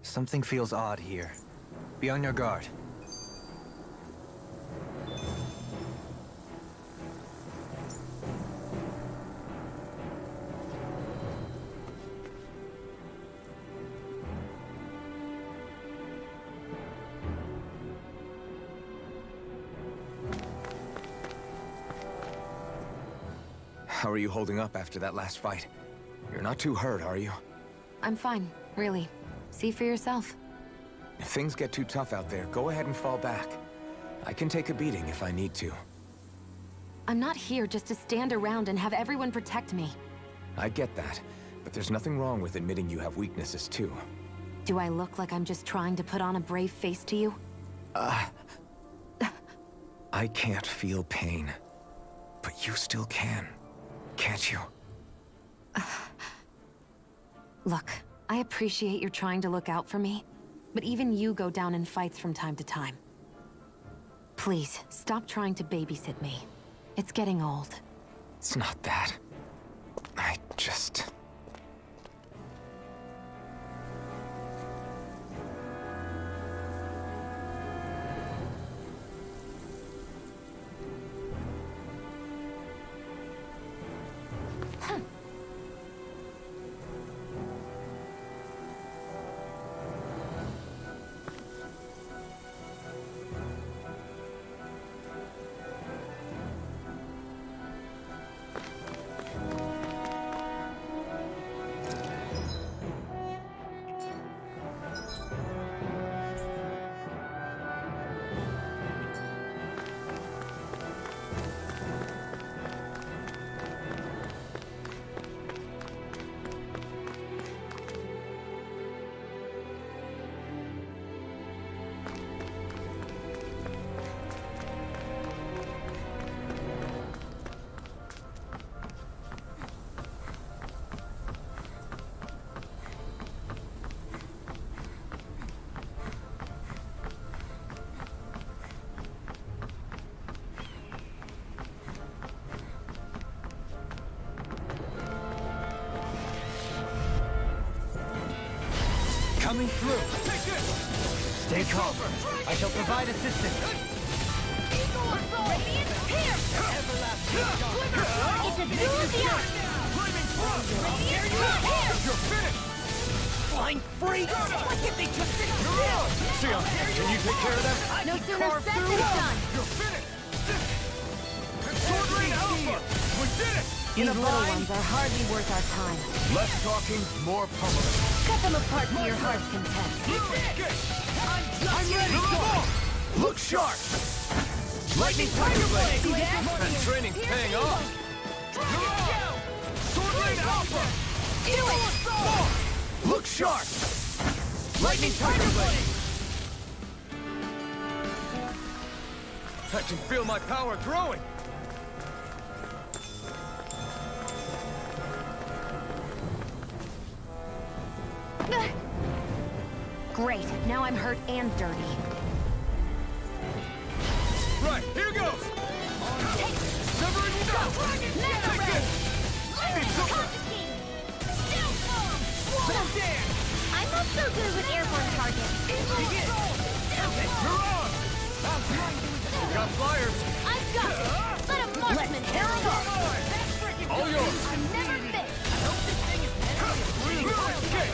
Something feels odd here. Be on your guard. How are you holding up after that last fight? You're not too hurt, are you? I'm fine, really. See for yourself. If things get too tough out there, go ahead and fall back. I can take a beating if I need to. I'm not here just to stand around and have everyone protect me. I get that, but there's nothing wrong with admitting you have weaknesses too. Do I look like I'm just trying to put on a brave face to you? I can't feel pain, but you still can, can't you? Look, I appreciate you're trying to look out for me, but even you go down in fights from time to time. Please, stop trying to babysit me. It's getting old. It's not that. I just... Coming through. Stay calm. I shall provide assistance. Radiant here! It's a Zulia! Radiant here! You're finished! Flying freak! Why can't they just sit still? Sion, can you take care of them? No sooner said than done! You're finished! Sword Rain Alpha! We did it! These little ones are hardly worth our time. Less talking, more pummeling. Cut them apart to your heart's content. I'm ready! Look sharp! Lightning Tiger Blade! That training's paying off! Sword Rain Alpha! Do it! Look sharp! Lightning Tiger Blade! I can feel my power growing! Great, now I'm hurt and dirty. Right, here goes! Severing Stone! Take this! It's over! I'm not so good with airborne targets. Begin! You're on! Got flyers! I've got it! Let a marksman Tear 'em up! All yours! I'm never fit! Okay!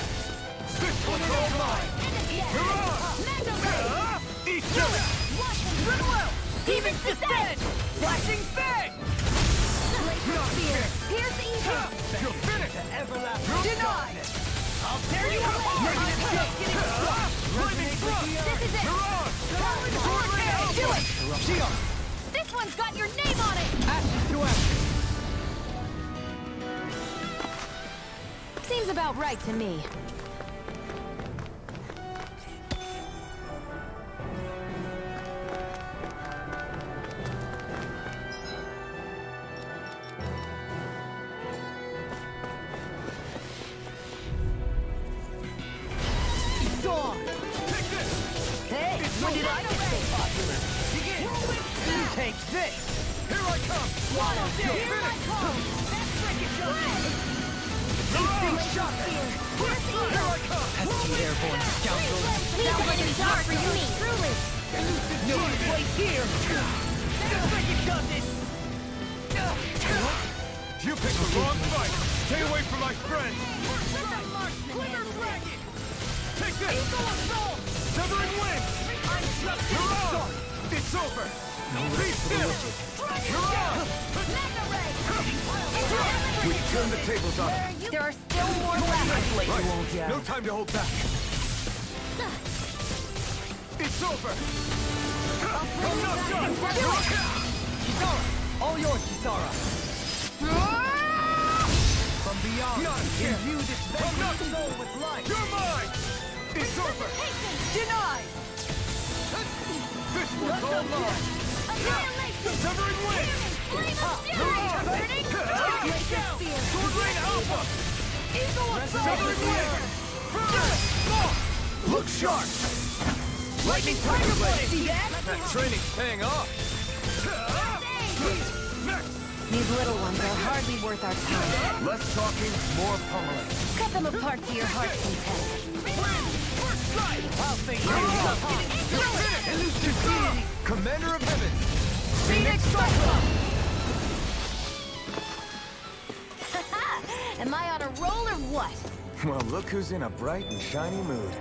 This one's all mine! You're on! Eat it! Even descent! Flashing Fang! Here's the evil! You're finished! Denied! I'll tear you apart! Lightning Thrust! This is it! You're on! Sword Rain Alpha! Do it! Sion! This one's got your name on it! Action to action! Seems about right to me. When did I get so popular? Begin! Who takes this? Here I come! Here I come! Pesky airborne scoundrel. Sounds like it's not for you, truly. No place here. Just like you got this. You picked the wrong fight! Stay away from my friend! Take this! Severing Wind! You're out! It's over! Be still! You're out! We can turn the tables on him. There are still more left. Right. No time to hold back. It's over! I'm not done! Kisara, all yours, Kisara. From beyond, imbue this vengeful soul with life. You're mine! It's over! Denied! This one's all mine! Severing Wind! Sword Rain Alpha! Severing Wind! Look sharp! Lightning Tiger Blade! See that? That training's paying off! Next! These little ones are hardly worth our time. Less talking, more pummeling. Cut them apart to your heart's content. First strike! I'll think Commander of Heaven! Phoenix Cyclone! Am I on a roll or what? Well, look who's in a bright and shiny mood.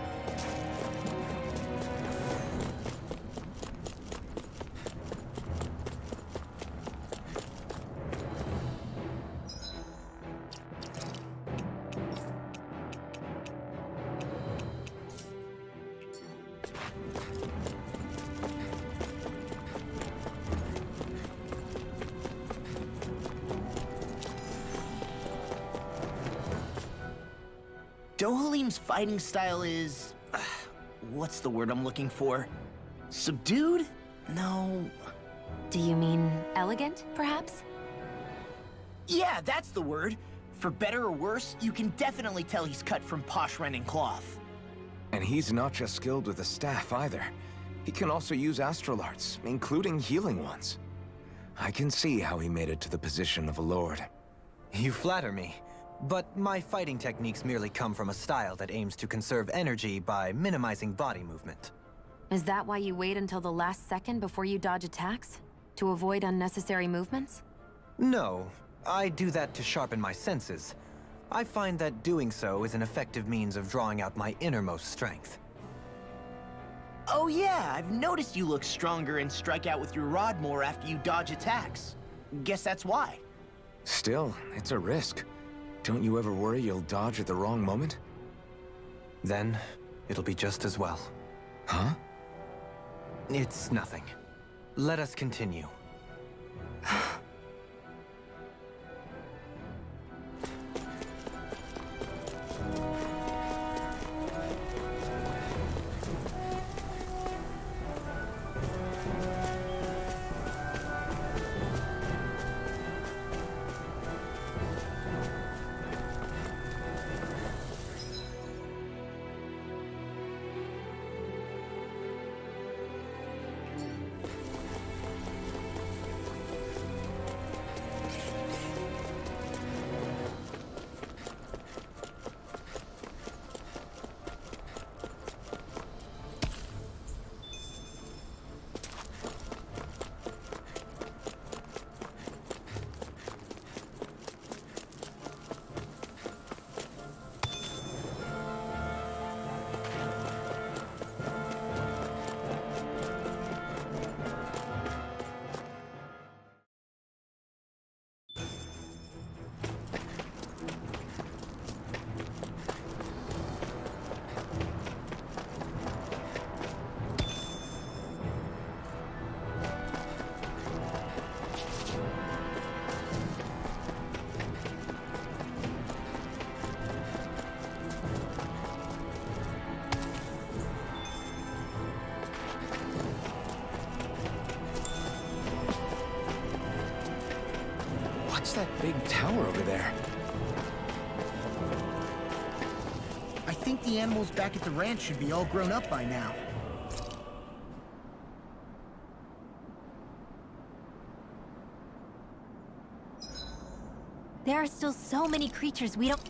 Dohalim's fighting style is... what's the word I'm looking for? Subdued? No... Do you mean elegant, perhaps? Yeah, that's the word. For better or worse, you can definitely tell he's cut from posh Renin cloth. And he's not just skilled with the staff either. He can also use astral arts, including healing ones. I can see how he made it to the position of a lord. You flatter me. But my fighting techniques merely come from a style that aims to conserve energy by minimizing body movement. Is that why you wait until the last second before you dodge attacks? To avoid unnecessary movements? No, I do that to sharpen my senses. I find that doing so is an effective means of drawing out my innermost strength. Oh yeah, I've noticed you look stronger and strike out with your rod more after you dodge attacks. Guess that's why. Still, it's a risk. Don't you ever worry you'll dodge at the wrong moment? Then, it'll be just as well. Huh? It's nothing. Let us continue. What's that big tower over there? I think the animals back at the ranch should be all grown up by now. There are still so many creatures we don't...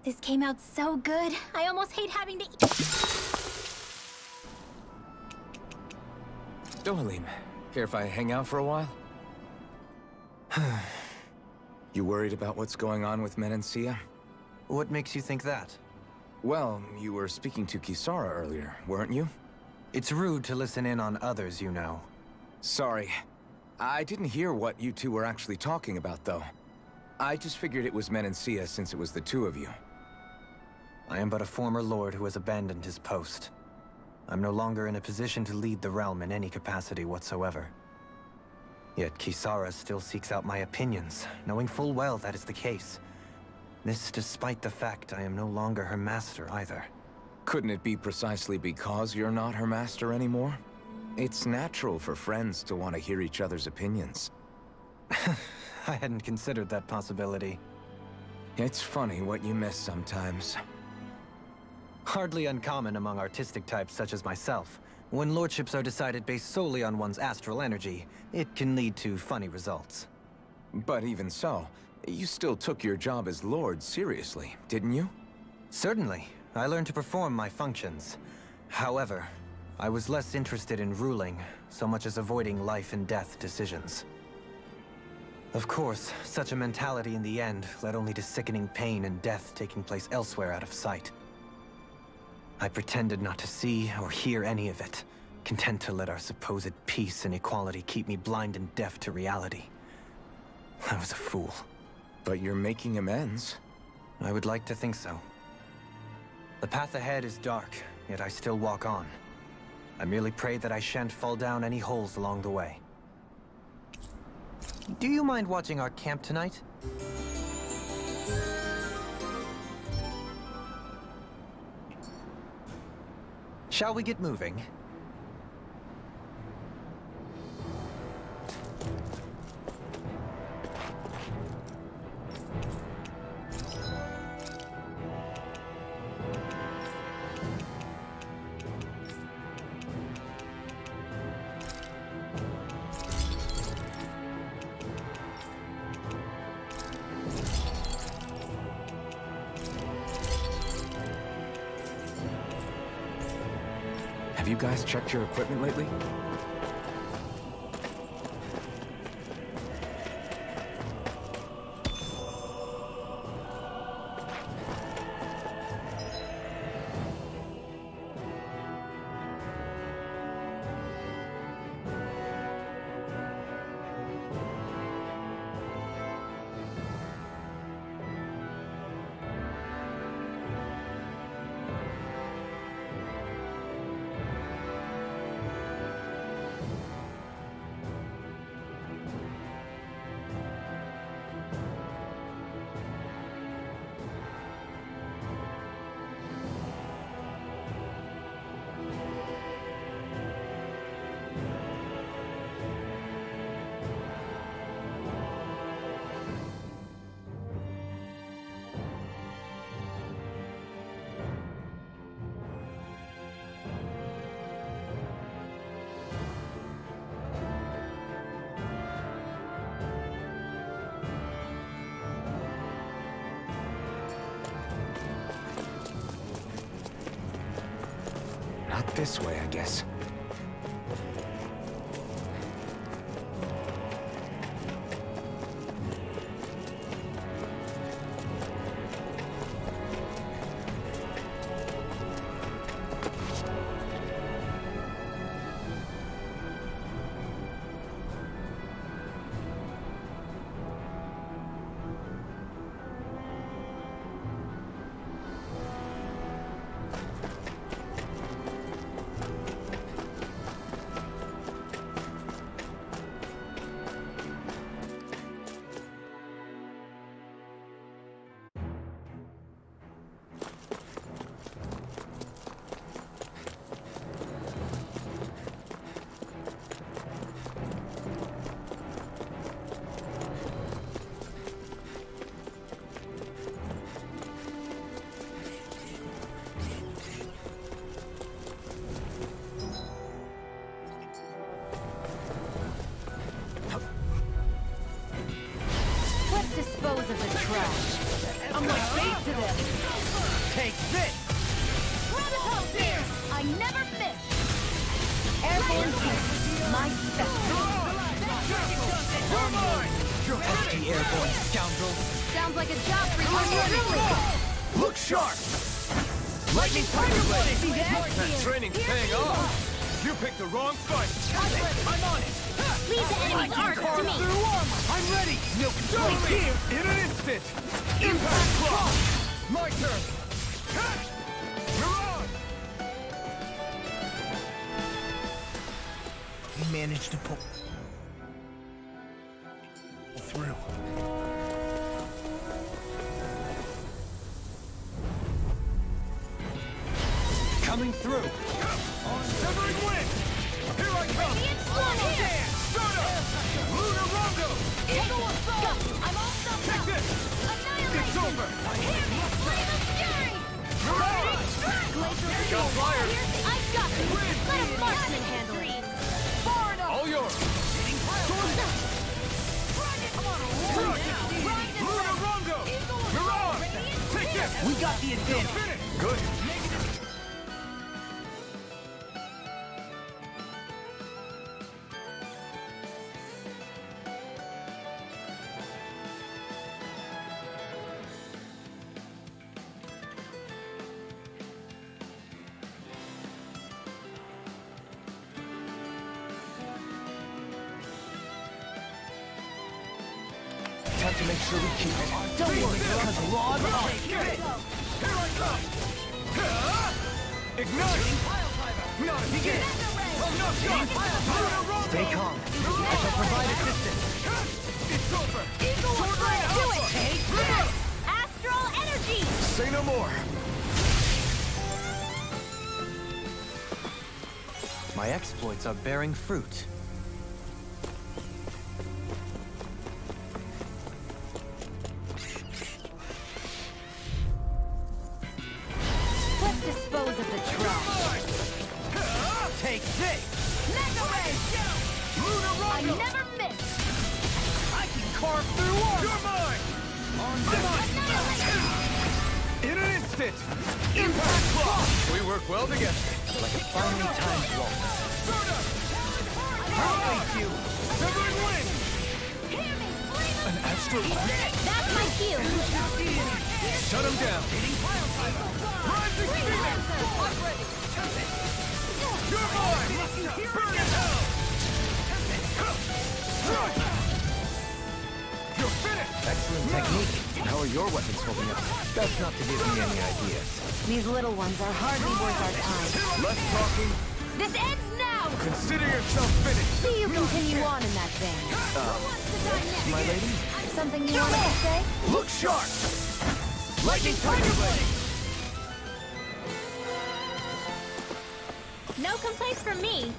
This came out so good. I almost hate having to eat. Dohalim, care if I hang out for a while? You worried about what's going on with Menancia? What makes you think that? Well, you were speaking to Kisara earlier, weren't you? It's rude to listen in on others, you know. Sorry. I didn't hear what you two were actually talking about, though. I just figured it was Menancia since it was the two of you. I am but a former lord who has abandoned his post. I'm no longer in a position to lead the realm in any capacity whatsoever. Yet Kisara still seeks out my opinions, knowing full well that is the case. This despite the fact I am no longer her master either. Couldn't it be precisely because you're not her master anymore? It's natural for friends to want to hear each other's opinions. I hadn't considered that possibility. It's funny what you miss sometimes. Hardly uncommon among artistic types such as myself. When lordships are decided based solely on one's astral energy, it can lead to funny results. But even so, you still took your job as lord seriously, didn't you? Certainly. I learned to perform my functions. However, I was less interested in ruling, so much as avoiding life and death decisions. Of course, such a mentality in the end led only to sickening pain and death taking place elsewhere out of sight. I pretended not to see or hear any of it, content to let our supposed peace and equality keep me blind and deaf to reality. I was a fool. But you're making amends. I would like to think so. The path ahead is dark, yet I still walk on. I merely pray that I shan't fall down any holes along the way. Do you mind watching our camp tonight? Shall we get moving? Have you guys checked your equipment lately? Not this way, I guess. Let's dispose of the trash. I'm like bait to them. Take this! Graviton here! I never miss! Airborne here. My special. You're mine! Pesky airborne scoundrel. Sounds like a job for you. Look sharp! Lightning Tiger Blade! That training's paying off! You picked the wrong fight! I'm on it! Leave the enemy's arc to me. I'm ready! Milk Blade here! In an instant! Impact Claw! My turn! You're on! We managed to pull through. Coming through. On Severing Wind! Here I come! Radiant Swarm here. Soda! Luna Rondo! Eagle Assault. I'm all stuffed Take up. this! Annihilate. It's over! Hear me, Flame of Fury. You're on! Glacial Got Shield. fired. I've got you. Let a marksman handle it. Far enough. All yours! Luna Rondo! You're on! Take this! We got the advantage! Finish! Good. Have to make sure we keep it. Don't worry, because Rod on it. Here I come! Ignite! Not again! No shot! Luna Rondo! Stay calm. I shall provide assistance. It's over! Eagle Assault. Do it. Take this! Astral Energy. Say no more! My exploits are bearing fruit. Let's dispose of the trash. Take this! Mega Ray. Luna I Rondo! never miss. I can carve through armor! You're mine! Annihilate. In an instant! Impact Claw! We work well together. Like a finely timed waltz. Soda! I'll face you! Severing Wind! Hear me, Flame of An astral light! That's my cue. Shut him down! Rising Phoenix! You're mine! Burn in hell! You're finished! Excellent technique. How are your weapons holding up? Best not to give me any ideas. These little ones are hardly worth our time. Less talking. This ends now. Consider yourself finished. See you continue on in that vein. My lady? Something you wanted to say? Look sharp! Lightning Tiger Blade! No complaints from me.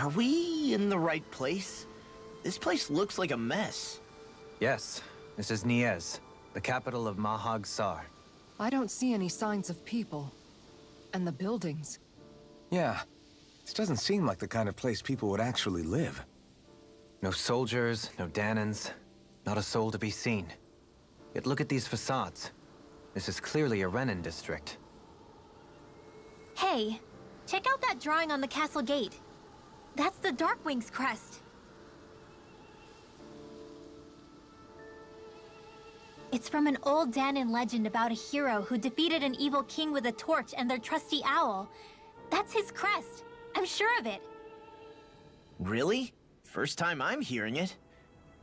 Are we in the right place? This place looks like a mess. Yes, this is Niez, the capital of Mahag Sar. I don't see any signs of people. And the buildings. Yeah, this doesn't seem like the kind of place people would actually live. No soldiers, no Danans, not a soul to be seen. Yet look at these facades. This is clearly a Renan district. Hey, check out that drawing on the castle gate. That's the Darkwing's crest. It's from an old Danan legend about a hero who defeated an evil king with a torch and their trusty owl. That's his crest. I'm sure of it. Really? First time I'm hearing it.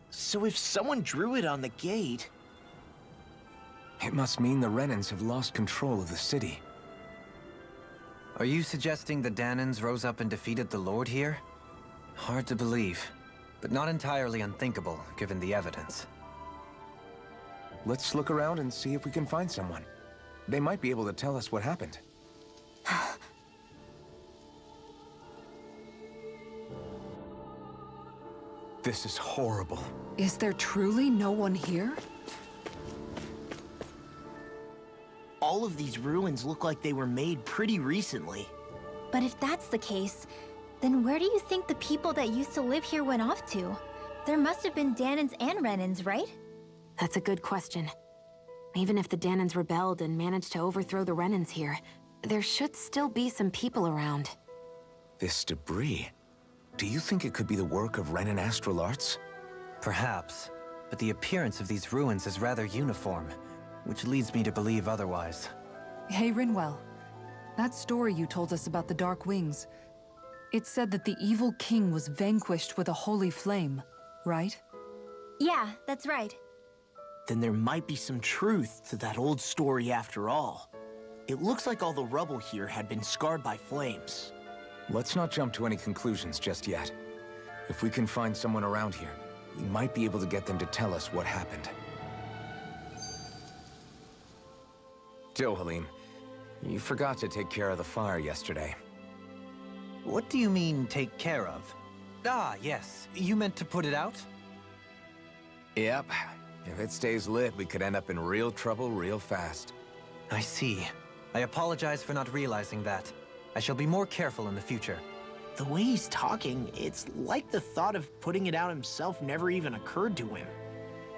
So if someone drew it on the gate... It must mean the Renans have lost control of the city. Are you suggesting the Danans rose up and defeated the Lord here? Hard to believe, but not entirely unthinkable, given the evidence. Let's look around and see if we can find someone. They might be able to tell us what happened. This is horrible. Is there truly no one here? All of these ruins look like they were made pretty recently. But if that's the case, then where do you think the people that used to live here went off to? There must have been Danans and Renans, right? That's a good question. Even if the Danans rebelled and managed to overthrow the Renans here, there should still be some people around. This debris. Do you think it could be the work of Renan Astral Arts? Perhaps, but the appearance of these ruins is rather uniform, which leads me to believe otherwise. Hey, Rinwell. That story you told us about the Dark Wings. It said that the evil king was vanquished with a holy flame, right? Yeah, that's right. Then there might be some truth to that old story after all. It looks like all the rubble here had been scarred by flames. Let's not jump to any conclusions just yet. If we can find someone around here, we might be able to get them to tell us what happened. Dohalim, you forgot to take care of the fire yesterday. What do you mean, take care of? Ah, yes. You meant to put it out? Yep. If it stays lit, we could end up in real trouble real fast. I see. I apologize for not realizing that. I shall be more careful in the future. The way he's talking, it's like the thought of putting it out himself never even occurred to him.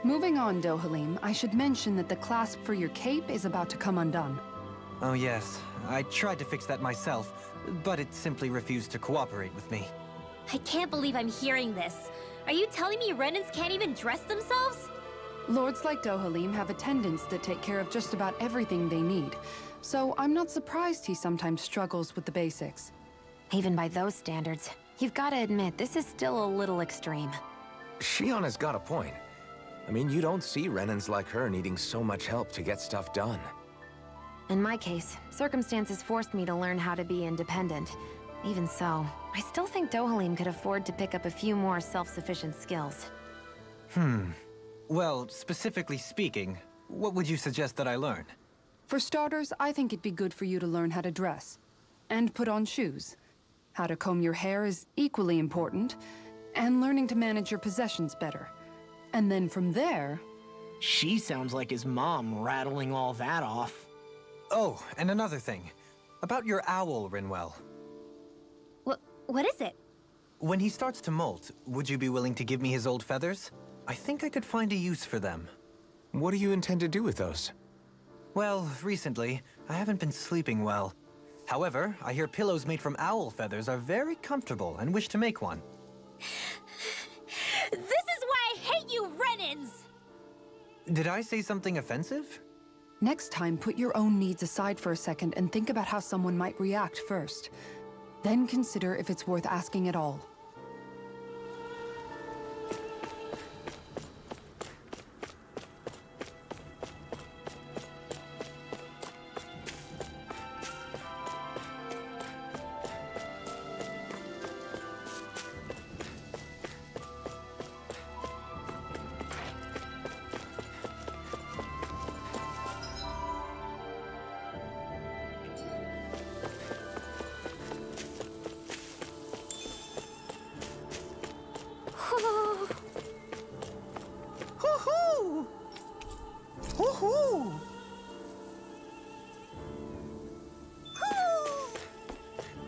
Moving on, Dohalim, I should mention that the clasp for your cape is about to come undone. Oh yes, I tried to fix that myself, but it simply refused to cooperate with me. I can't believe I'm hearing this. Are you telling me Renans can't even dress themselves? Lords like Dohalim have attendants that take care of just about everything they need, so I'm not surprised he sometimes struggles with the basics. Even by those standards, you've got to admit this is still a little extreme. Shion has got a point. I mean, you don't see Renans like her needing so much help to get stuff done. In my case, circumstances forced me to learn how to be independent. Even so, I still think Dohalim could afford to pick up a few more self-sufficient skills. Well, specifically speaking, what would you suggest that I learn? For starters, I think it'd be good for you to learn how to dress. And put on shoes. How to comb your hair is equally important. And learning to manage your possessions better. And then from there... She sounds like his mom rattling all that off. Oh, and another thing. About your owl, Rinwell. What is it? When he starts to molt, would you be willing to give me his old feathers? I think I could find a use for them. What do you intend to do with those? Well, recently, I haven't been sleeping well. However, I hear pillows made from owl feathers are very comfortable and wish to make one. This is why I hate you, Renans! Did I say something offensive? Next time, put your own needs aside for a second and think about how someone might react first. Then consider if it's worth asking at all.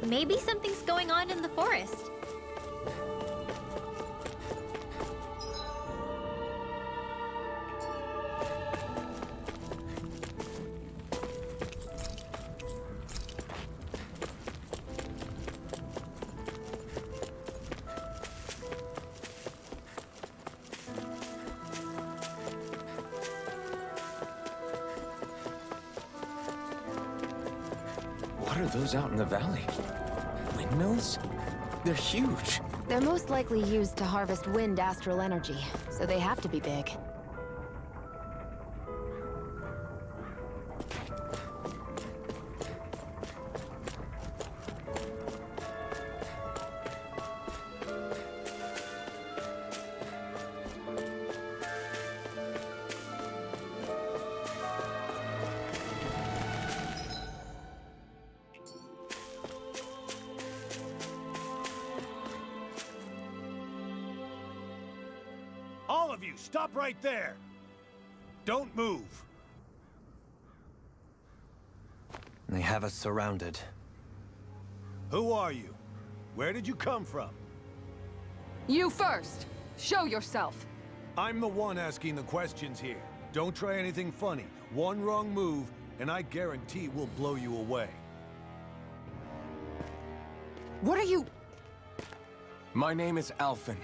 Maybe something's going on in the forest. What are those out in the valley? Windmills? They're huge. They're most likely used to harvest wind astral energy, so they have to be big. All of you, stop right there! Don't move! They have us surrounded. Who are you? Where did you come from? You first! Show yourself! I'm the one asking the questions here. Don't try anything funny. One wrong move, and I guarantee we'll blow you away. What are you... My name is Alphen.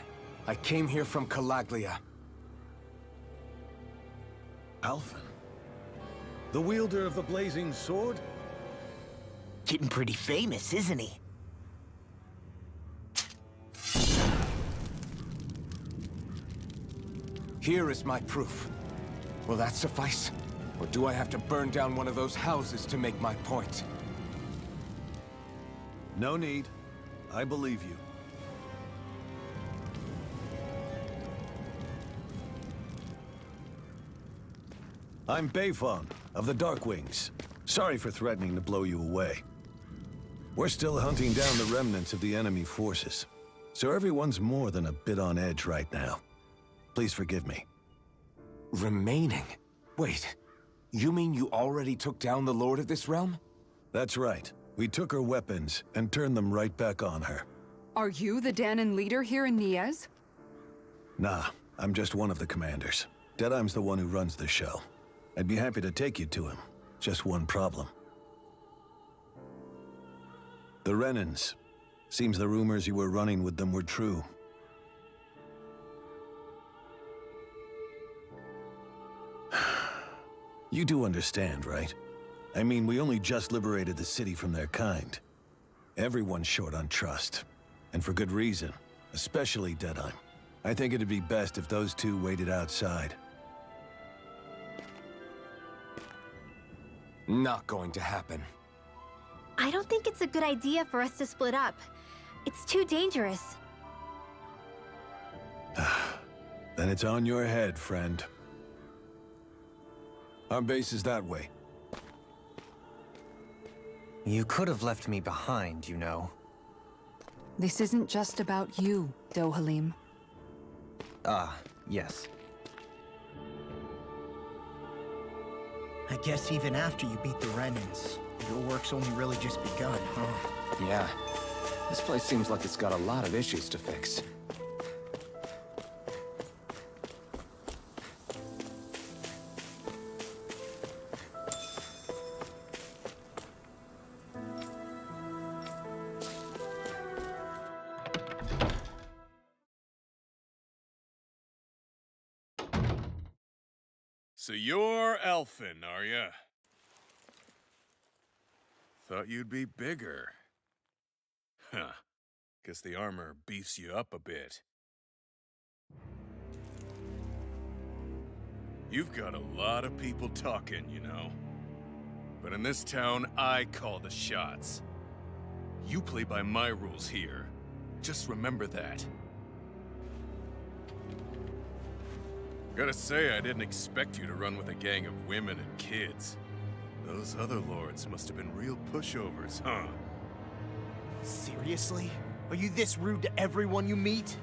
I came here from Calaglia. Alphen? The wielder of the blazing sword? Getting pretty famous, isn't he? Here is my proof. Will that suffice? Or do I have to burn down one of those houses to make my point? No need. I believe you. I'm Beifong, of the Darkwings. Sorry for threatening to blow you away. We're still hunting down the remnants of the enemy forces, so everyone's more than a bit on edge right now. Please forgive me. Remaining? Wait, you mean you already took down the Lord of this realm? That's right. We took her weapons and turned them right back on her. Are you the Danon leader here in Niez? Nah, I'm just one of the commanders. Deadeye's the one who runs the show. I'd be happy to take you to him. Just one problem. The Renans. Seems the rumors you were running with them were true. You do understand, right? I mean, we only just liberated the city from their kind. Everyone's short on trust. And for good reason. Especially Deadeye. I think it'd be best if those two waited outside. Not going to happen. I don't think it's a good idea for us to split up. It's too dangerous. Then it's on your head, friend. Our base is that way. You could have left me behind, you know. This isn't just about you, Dohalim. Ah, yes. I guess even after you beat the Renans, your work's only really just begun, huh? Yeah. This place seems like it's got a lot of issues to fix. So you're Alphen, are ya? Thought you'd be bigger. Huh. Guess the armor beefs you up a bit. You've got a lot of people talking, you know. But in this town, I call the shots. You play by my rules here. Just remember that. Gotta say, I didn't expect you to run with a gang of women and kids. Those other lords must have been real pushovers, huh? Seriously? Are you this rude to everyone you meet?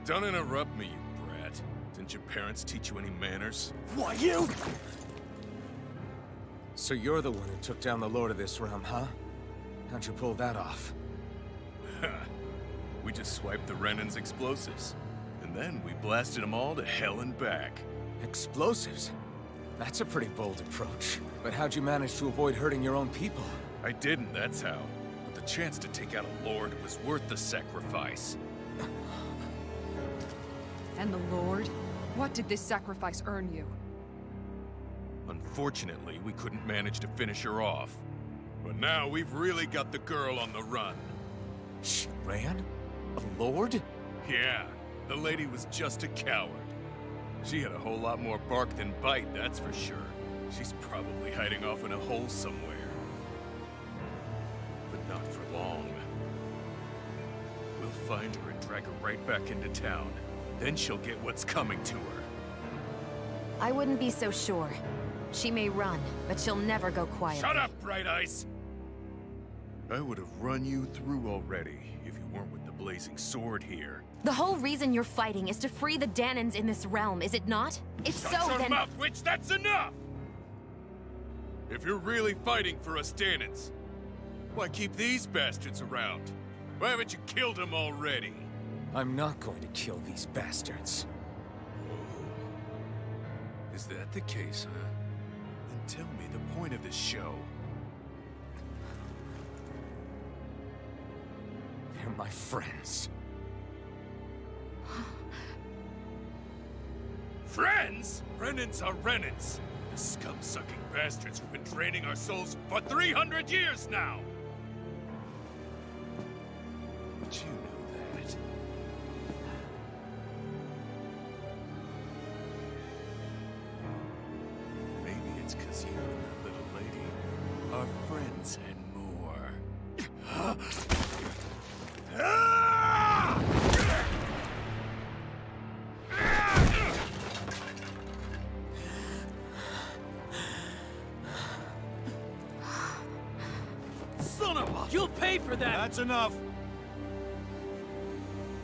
Don't interrupt me, you brat. Didn't your parents teach you any manners? Why, you? So you're the one who took down the Lord of this realm, huh? How'd you pull that off? We just swiped the Renan's explosives. And then we blasted them all to hell and back. Explosives? That's a pretty bold approach. But how'd you manage to avoid hurting your own people? I didn't, that's how. But the chance to take out a lord was worth the sacrifice. And the Lord? What did this sacrifice earn you? Unfortunately, we couldn't manage to finish her off. But now we've really got the girl on the run. She ran? A lord? Yeah, the lady was just a coward. She had a whole lot more bark than bite, that's for sure. She's probably hiding off in a hole somewhere. But not for long. We'll find her and drag her right back into town. Then she'll get what's coming to her. I wouldn't be so sure. She may run, but she'll never go quiet. Shut up, Bright Eyes! I would have run you through already if you weren't with the blazing sword here. The whole reason you're fighting is to free the Danans in this realm, is it not? If Shut so, your then... mouth, witch! That's enough! If you're really fighting for us Danans, why keep these bastards around? Why haven't you killed them already? I'm not going to kill these bastards. Is that the case, huh? Then tell me the point of this show. They're my friends. Friends? Renans are Renans. The scum-sucking bastards who've been draining our souls for 300 years now! But you know that. Maybe it's 'cause you and that little lady are friends and more. Son of a... You'll pay for that! That's enough!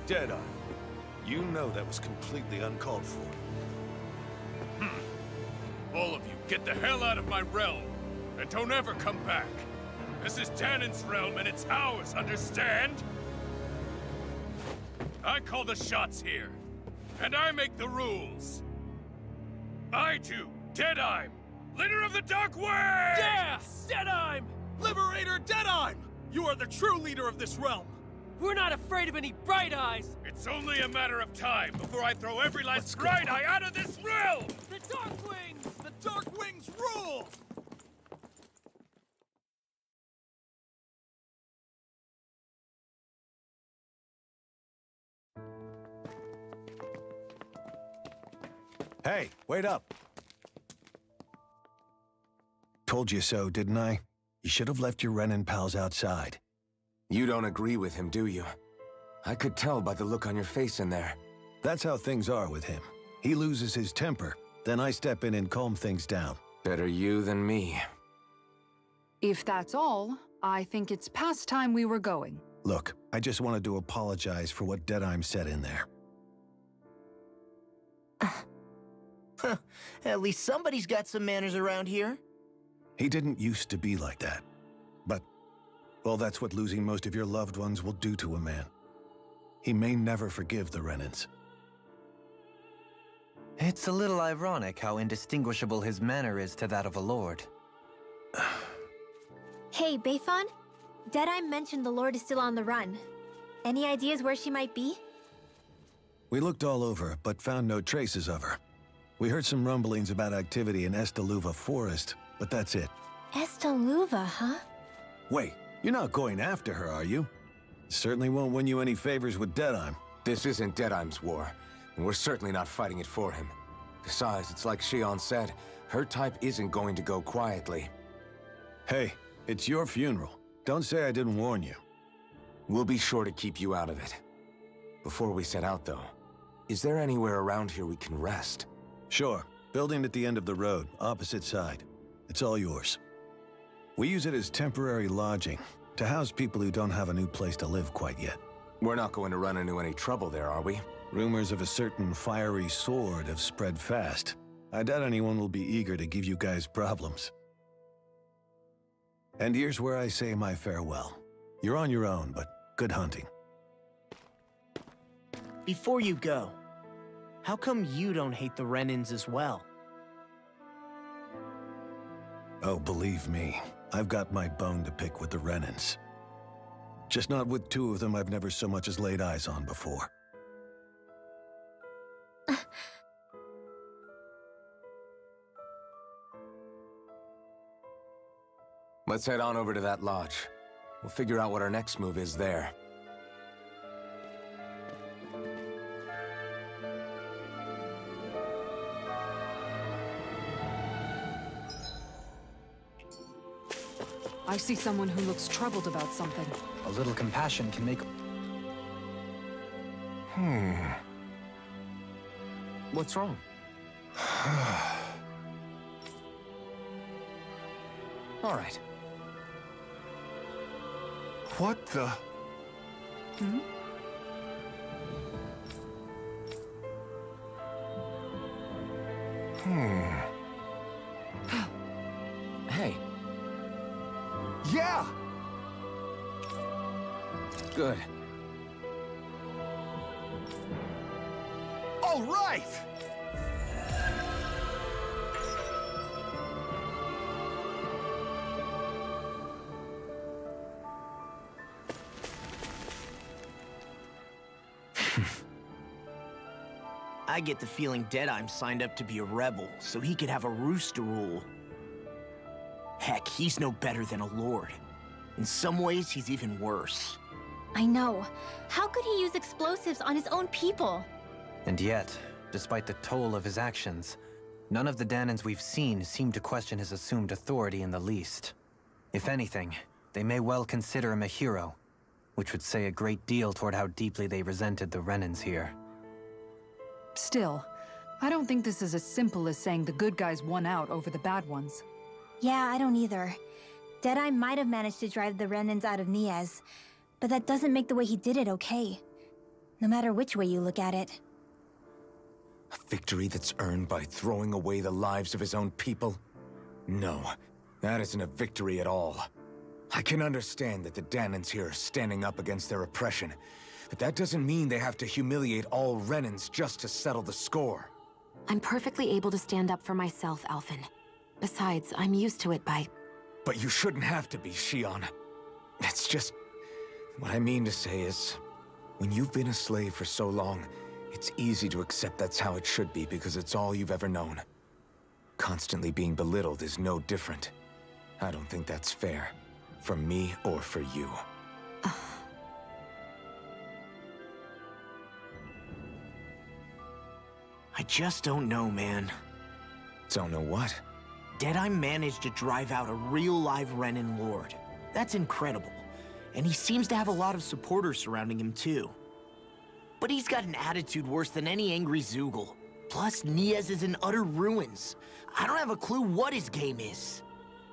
Deadeye, you know that was completely uncalled for. All of you, get the hell out of my realm! And don't ever come back! This is Danan's realm and it's ours, understand? I call the shots here. And I make the rules. I do, Deadeye, leader of the Dark Wings! Yeah! Deadime! Liberator Deadime! You are the true leader of this realm! We're not afraid of any Bright Eyes! It's only a matter of time before I throw every last Bright Eye out of this realm! The Dark Wings! The Dark Wings rule! Hey, wait up! Told you so, didn't I? You should have left your Renan pals outside. You don't agree with him, do you? I could tell by the look on your face in there. That's how things are with him. He loses his temper, then I step in and calm things down. Better you than me. If that's all, I think it's past time we were going. Look, I just wanted to apologize for what Deadeye said in there. At least somebody's got some manners around here. He didn't used to be like that. But, well, that's what losing most of your loved ones will do to a man. He may never forgive the Renans. It's a little ironic how indistinguishable his manner is to that of a lord. Hey, Bayfon? Deadeye mentioned the Lord is still on the run. Any ideas where she might be? We looked all over, but found no traces of her. We heard some rumblings about activity in Estaluva Forest, but that's it. Estaluva, huh? Wait, you're not going after her, are you? Certainly won't win you any favors with Deadeye. This isn't Deadeye's war, and we're certainly not fighting it for him. Besides, it's like Shion said, her type isn't going to go quietly. Hey, it's your funeral. Don't say I didn't warn you. We'll be sure to keep you out of it. Before we set out, though, is there anywhere around here we can rest? Sure. Building at the end of the road, opposite side. It's all yours. We use it as temporary lodging, to house people who don't have a new place to live quite yet. We're not going to run into any trouble there, are we? Rumors of a certain fiery sword have spread fast. I doubt anyone will be eager to give you guys problems. And here's where I say my farewell. You're on your own, but Good hunting. Before you go, how come you don't hate the Renans as well? Oh, believe me, I've got my bone to pick with the Renans. Just not with two of them I've never so much as laid eyes on before. Let's head on over to that lodge. We'll figure out what our next move is there. I see someone who looks troubled about something. A little compassion can make... What's wrong? All right. What the... Hey. Yeah! Good. All right! I get the feeling Deadeye signed up to be a rebel so he could have a roost to rule. Heck, he's no better than a lord. In some ways, he's even worse. I know. How could he use explosives on his own people? And yet, despite the toll of his actions, none of the Danans we've seen seem to question his assumed authority in the least. If anything, they may well consider him a hero, which would say a great deal toward how deeply they resented the Renans here. Still, I don't think this is as simple as saying the good guys won out over the bad ones. Yeah, I don't either. Deadeye might have managed to drive the Renans out of Niez, but that doesn't make the way he did it okay. No matter which way you look at it. A victory that's earned by throwing away the lives of his own people? No, that isn't a victory at all. I can understand that the Danans here are standing up against their oppression, but that doesn't mean they have to humiliate all Renans just to settle the score. I'm perfectly able to stand up for myself, Alphen. Besides, I'm used to it by... But you shouldn't have to be, Shionne. It's just... What I mean to say is, when you've been a slave for so long, it's easy to accept that's how it should be because it's all you've ever known. Constantly being belittled is no different. I don't think that's fair. For me or for you. I just don't know, man. Don't know what? Deadeye managed to drive out a real live Renan lord. That's incredible. And he seems to have a lot of supporters surrounding him too. But he's got an attitude worse than any angry Zeugle. Plus, Niez is in utter ruins. I don't have a clue what his game is.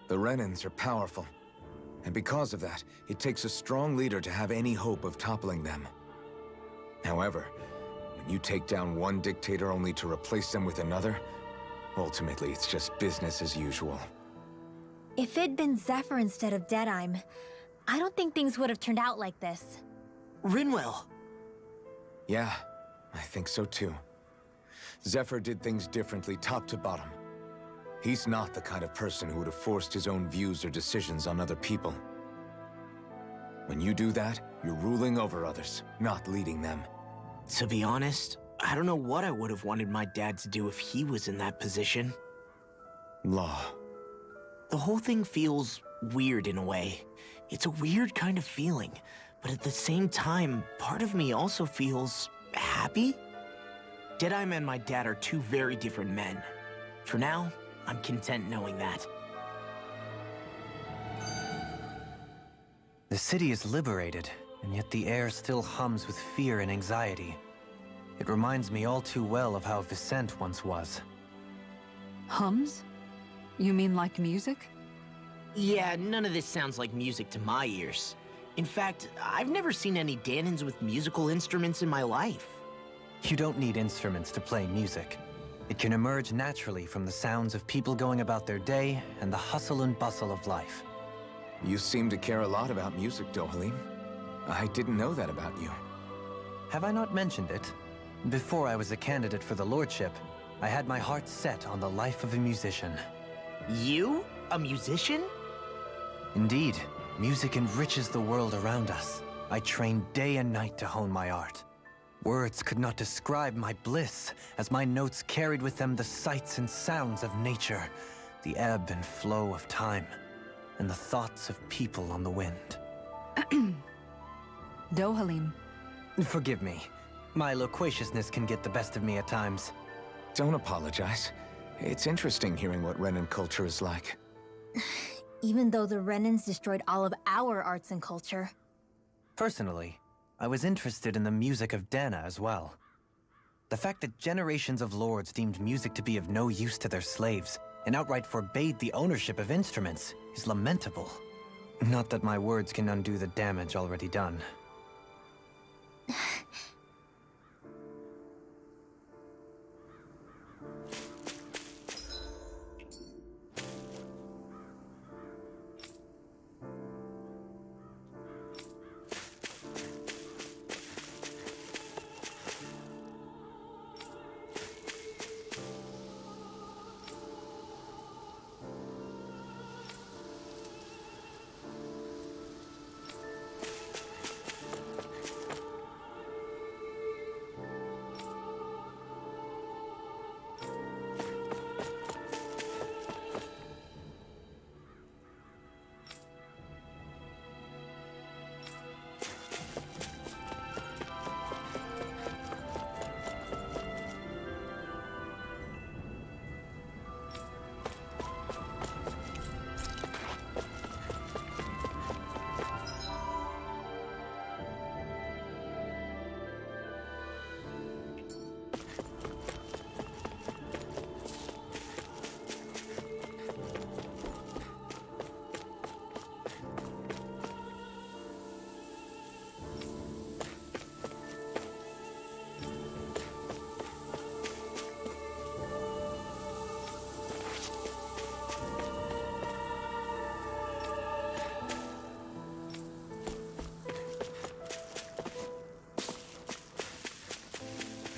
The Renans are powerful. And because of that, it takes a strong leader to have any hope of toppling them. However, when you take down one dictator only to replace them with another, ultimately it's just business as usual. If it'd been Zephyr instead of Deadeye, I don't think things would have turned out like this. Rinwell! Yeah, I think so too. Zephyr did things differently top to bottom. He's not the kind of person who would have forced his own views or decisions on other people. When you do that, you're ruling over others, not leading them. To be honest, I don't know what I would have wanted my dad to do if he was in that position. Law. The whole thing feels weird in a way. It's a weird kind of feeling, but at the same time, part of me also feels happy? Deadeye and my dad are two very different men. For now, I'm content knowing that. The city is liberated, and yet the air still hums with fear and anxiety. It reminds me all too well of how Vicente once was. Hums? You mean like music? Yeah, none of this sounds like music to my ears. In fact, I've never seen any Danans with musical instruments in my life. You don't need instruments to play music. It can emerge naturally from the sounds of people going about their day and the hustle and bustle of life. You seem to care a lot about music, Dohalim. I didn't know that about you. Have I not mentioned it? Before I was a candidate for the lordship, I had my heart set on the life of a musician. You? A musician? Indeed, music enriches the world around us. I trained day and night to hone my art. Words could not describe my bliss, as my notes carried with them the sights and sounds of nature, the ebb and flow of time, and the thoughts of people on the wind. Dohalim. Forgive me. My loquaciousness can get the best of me at times. Don't apologize. It's interesting hearing what Renan culture is like. Even though the Renans destroyed all of our arts and culture. Personally, I was interested in the music of Dana as well. The fact that generations of lords deemed music to be of no use to their slaves and outright forbade the ownership of instruments is lamentable. Not that my words can undo the damage already done.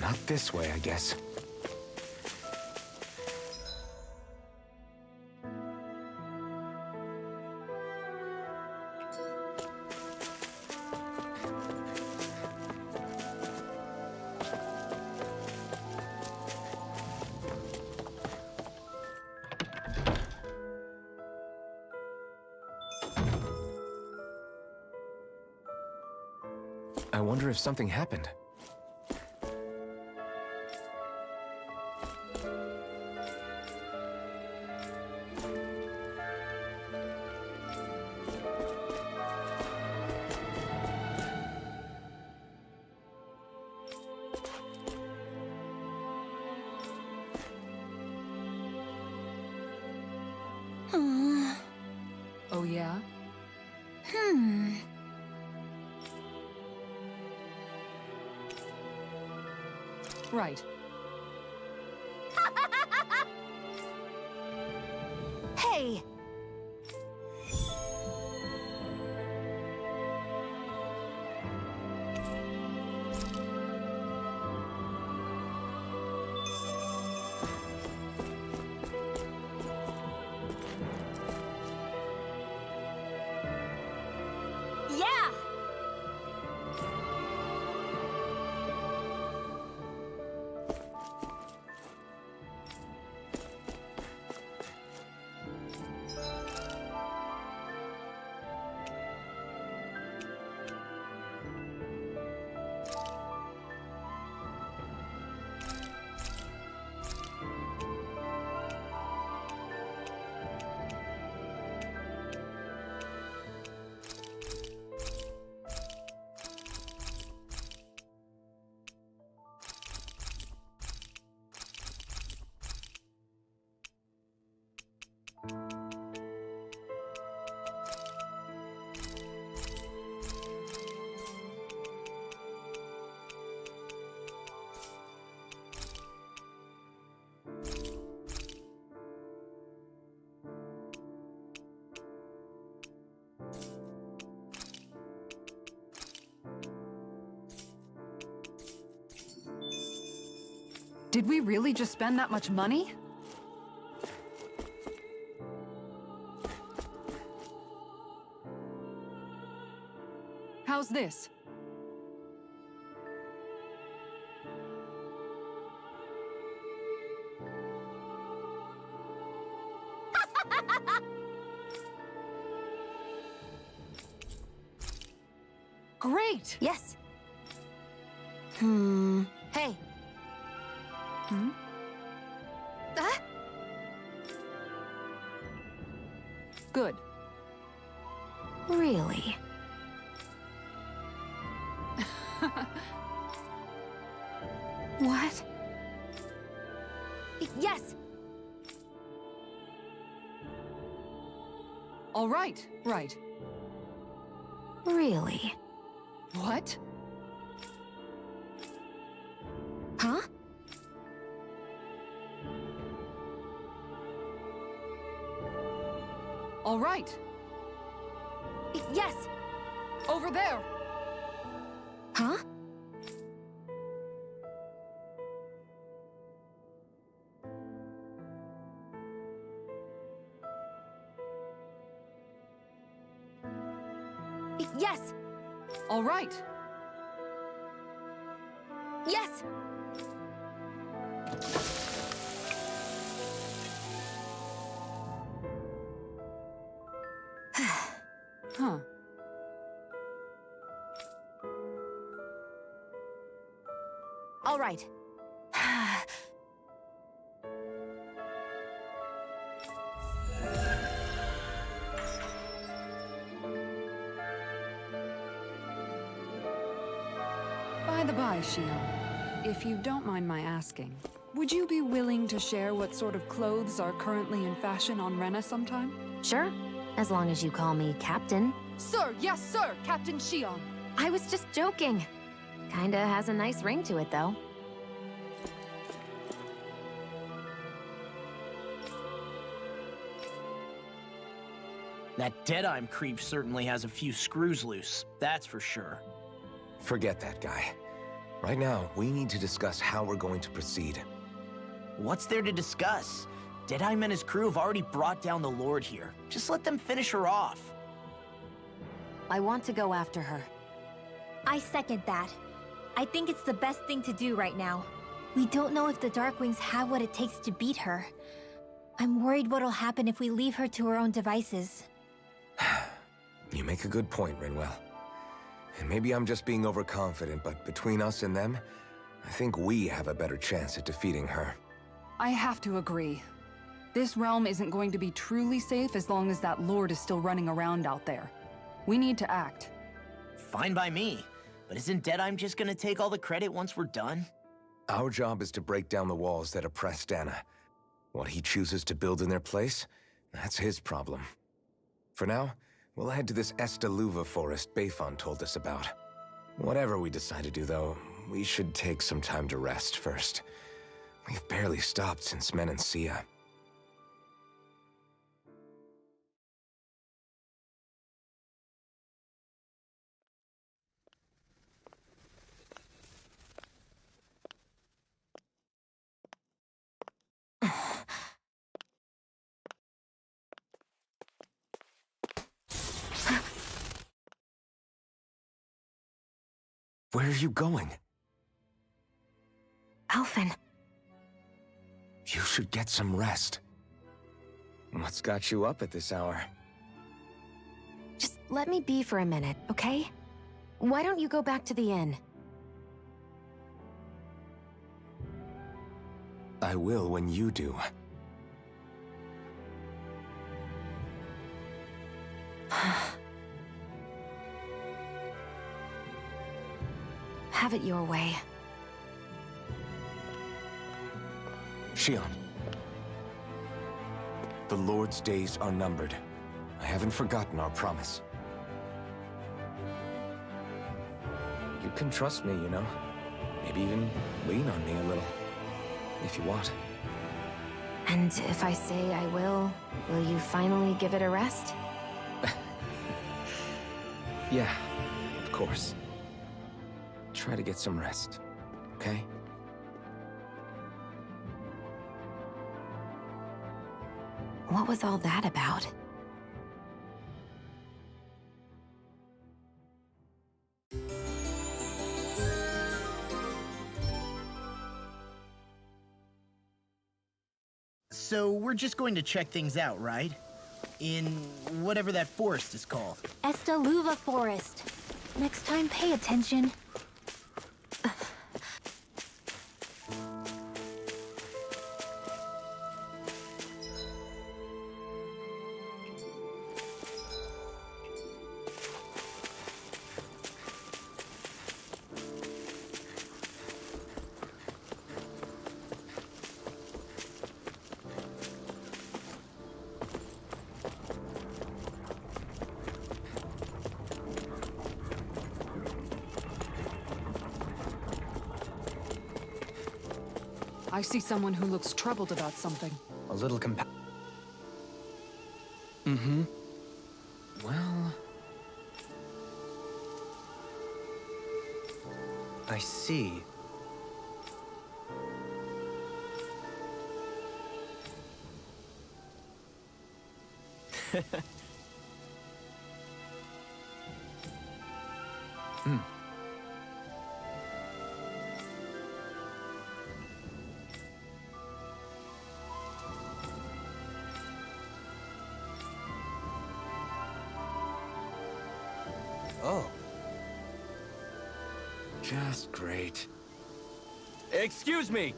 Not this way, I guess. I wonder if something happened. Oh, yeah? Right. Hey! Yeah! Did we really just spend that much money? How's this? Great! Yes. Hey. Ah? Good. Really? What? Yes! All right, right. Really? What? Huh? All right. Yes! Over there! Huh? Yes! All right. Yes! Huh. All right. By the by, Shion, if you don't mind my asking, would you be willing to share what sort of clothes are currently in fashion on Rena sometime? Sure, as long as you call me Captain. Sir, yes, sir, Captain Shion. I was just joking. Kinda has a nice ring to it, though. That Deadeye creep certainly has a few screws loose, that's for sure. Forget that guy. Right now, we need to discuss how we're going to proceed. What's there to discuss? Deadeye and his crew have already brought down the Lord here. Just let them finish her off. I want to go after her. I second that. I think it's the best thing to do right now. We don't know if the Darkwings have what it takes to beat her. I'm worried what'll happen if we leave her to her own devices. You make a good point, Rinwell. And maybe I'm just being overconfident, but between us and them, I think we have a better chance at defeating her. I have to agree. This realm isn't going to be truly safe as long as that Lord is still running around out there. We need to act. Fine by me. But isn't Deadeye just gonna take all the credit once we're done? Our job is to break down the walls that oppress Dana. What he chooses to build in their place, that's his problem. For now, we'll head to this Estaluva forest Bayfon told us about. Whatever we decide to do, though, we should take some time to rest first. We've barely stopped since Menancia. Where are you going? Alphen. You should get some rest. What's got you up at this hour? Just let me be for a minute, okay? Why don't you go back to the inn? I will when you do. Have it your way. Shion. The Lord's days are numbered. I haven't forgotten our promise. You can trust me, you know. Maybe even lean on me a little. If you want. And if I say I will you finally give it a rest? Yeah, of course. Try to get some rest, okay? What was all that about? So we're just going to check things out, right? In whatever that forest is called. Estaluva Forest. Next time, pay attention. I see someone who looks troubled about something. A little Well... I see. Oh. Just great. Excuse me!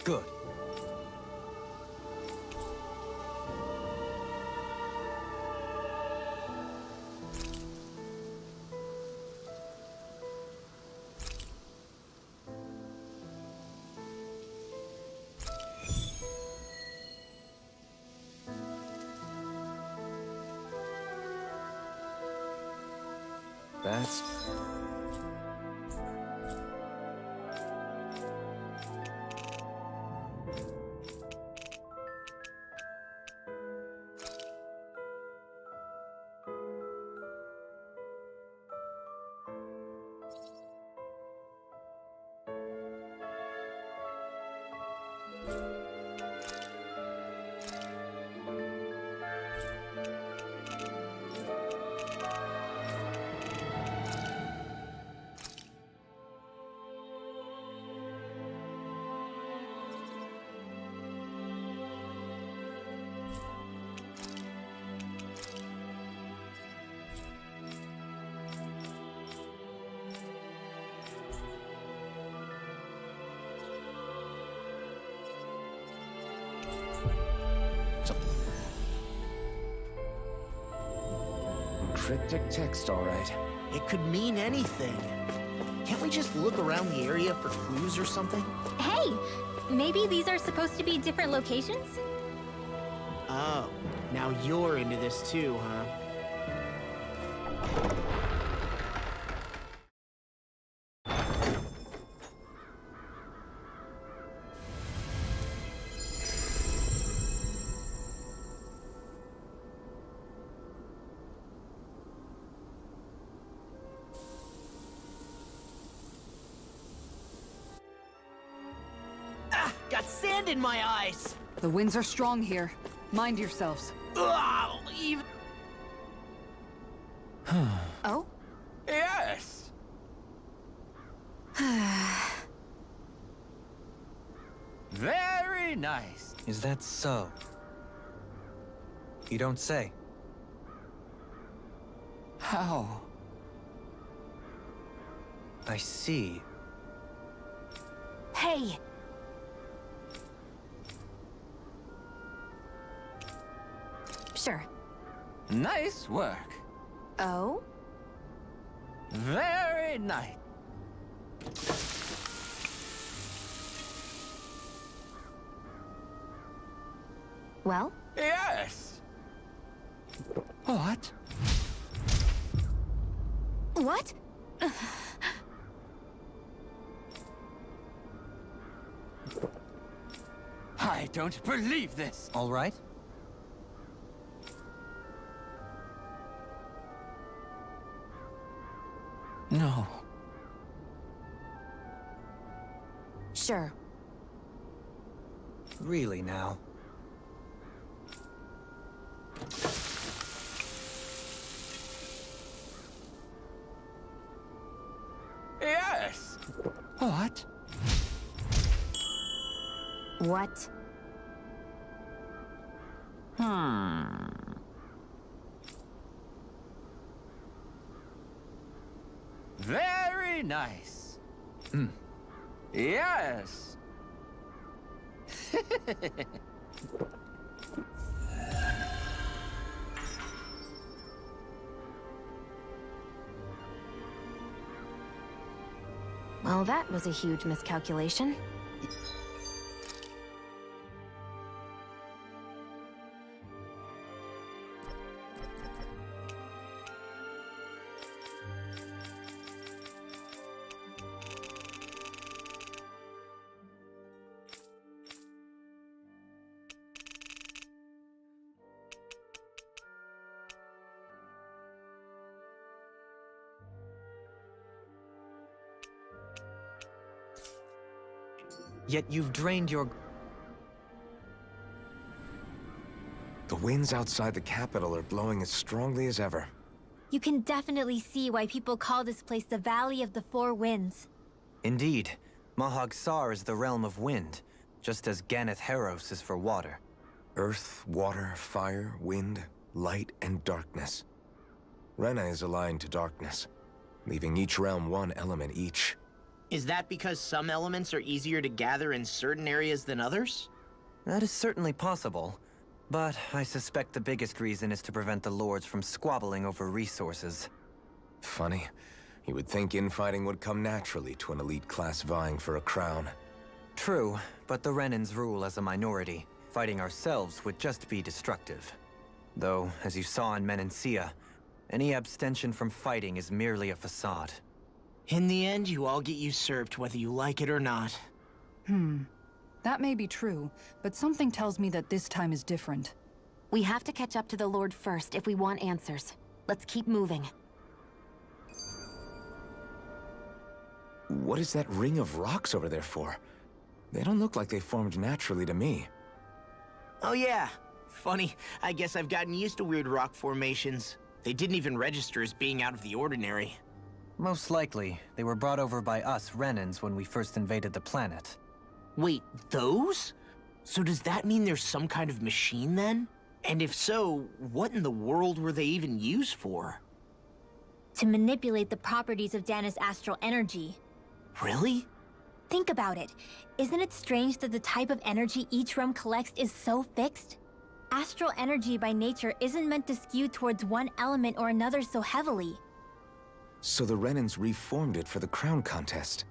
Good. That's... Cryptic text, all right. It could mean anything. Can't we just look around the area for clues or something? Hey! Maybe these are supposed to be different locations? Oh, now you're into this too, huh? Got sand in my eyes! The winds are strong here. Mind yourselves. Ugh, even... Oh? Yes! Very nice. Is that so? You don't say. How? I see. Hey! Sure. Nice work. Oh? Very nice. Well? Yes! What? What? I don't believe this. All right? No. Sure. Really now? Yes! What? What? Very nice. Yes. Well, that was a huge miscalculation. Yet you've drained your... The winds outside the capital are blowing as strongly as ever. You can definitely see why people call this place the Valley of the Four Winds. Indeed. Mahag Sar is the realm of wind, just as Ganeth Heros is for water. Earth, water, fire, wind, light, and darkness. Rena is aligned to darkness, leaving each realm one element each. Is that because some elements are easier to gather in certain areas than others? That is certainly possible, but I suspect the biggest reason is to prevent the lords from squabbling over resources. Funny. You would think infighting would come naturally to an elite class vying for a crown. True, but the Renans rule as a minority. Fighting ourselves would just be destructive. Though, as you saw in Menancia, any abstention from fighting is merely a facade. In the end, you all get usurped whether you like it or not. That may be true, but something tells me that this time is different. We have to catch up to the Lord first if we want answers. Let's keep moving. What is that ring of rocks over there for? They don't look like they formed naturally to me. Oh yeah. Funny, I guess I've gotten used to weird rock formations. They didn't even register as being out of the ordinary. Most likely, they were brought over by us Renans when we first invaded the planet. Wait, those? So does that mean there's some kind of machine then? And if so, what in the world were they even used for? To manipulate the properties of Dana's astral energy. Really? Think about it. Isn't it strange that the type of energy each realm collects is so fixed? Astral energy by nature isn't meant to skew towards one element or another so heavily. So the Renans reformed it for the crown contest.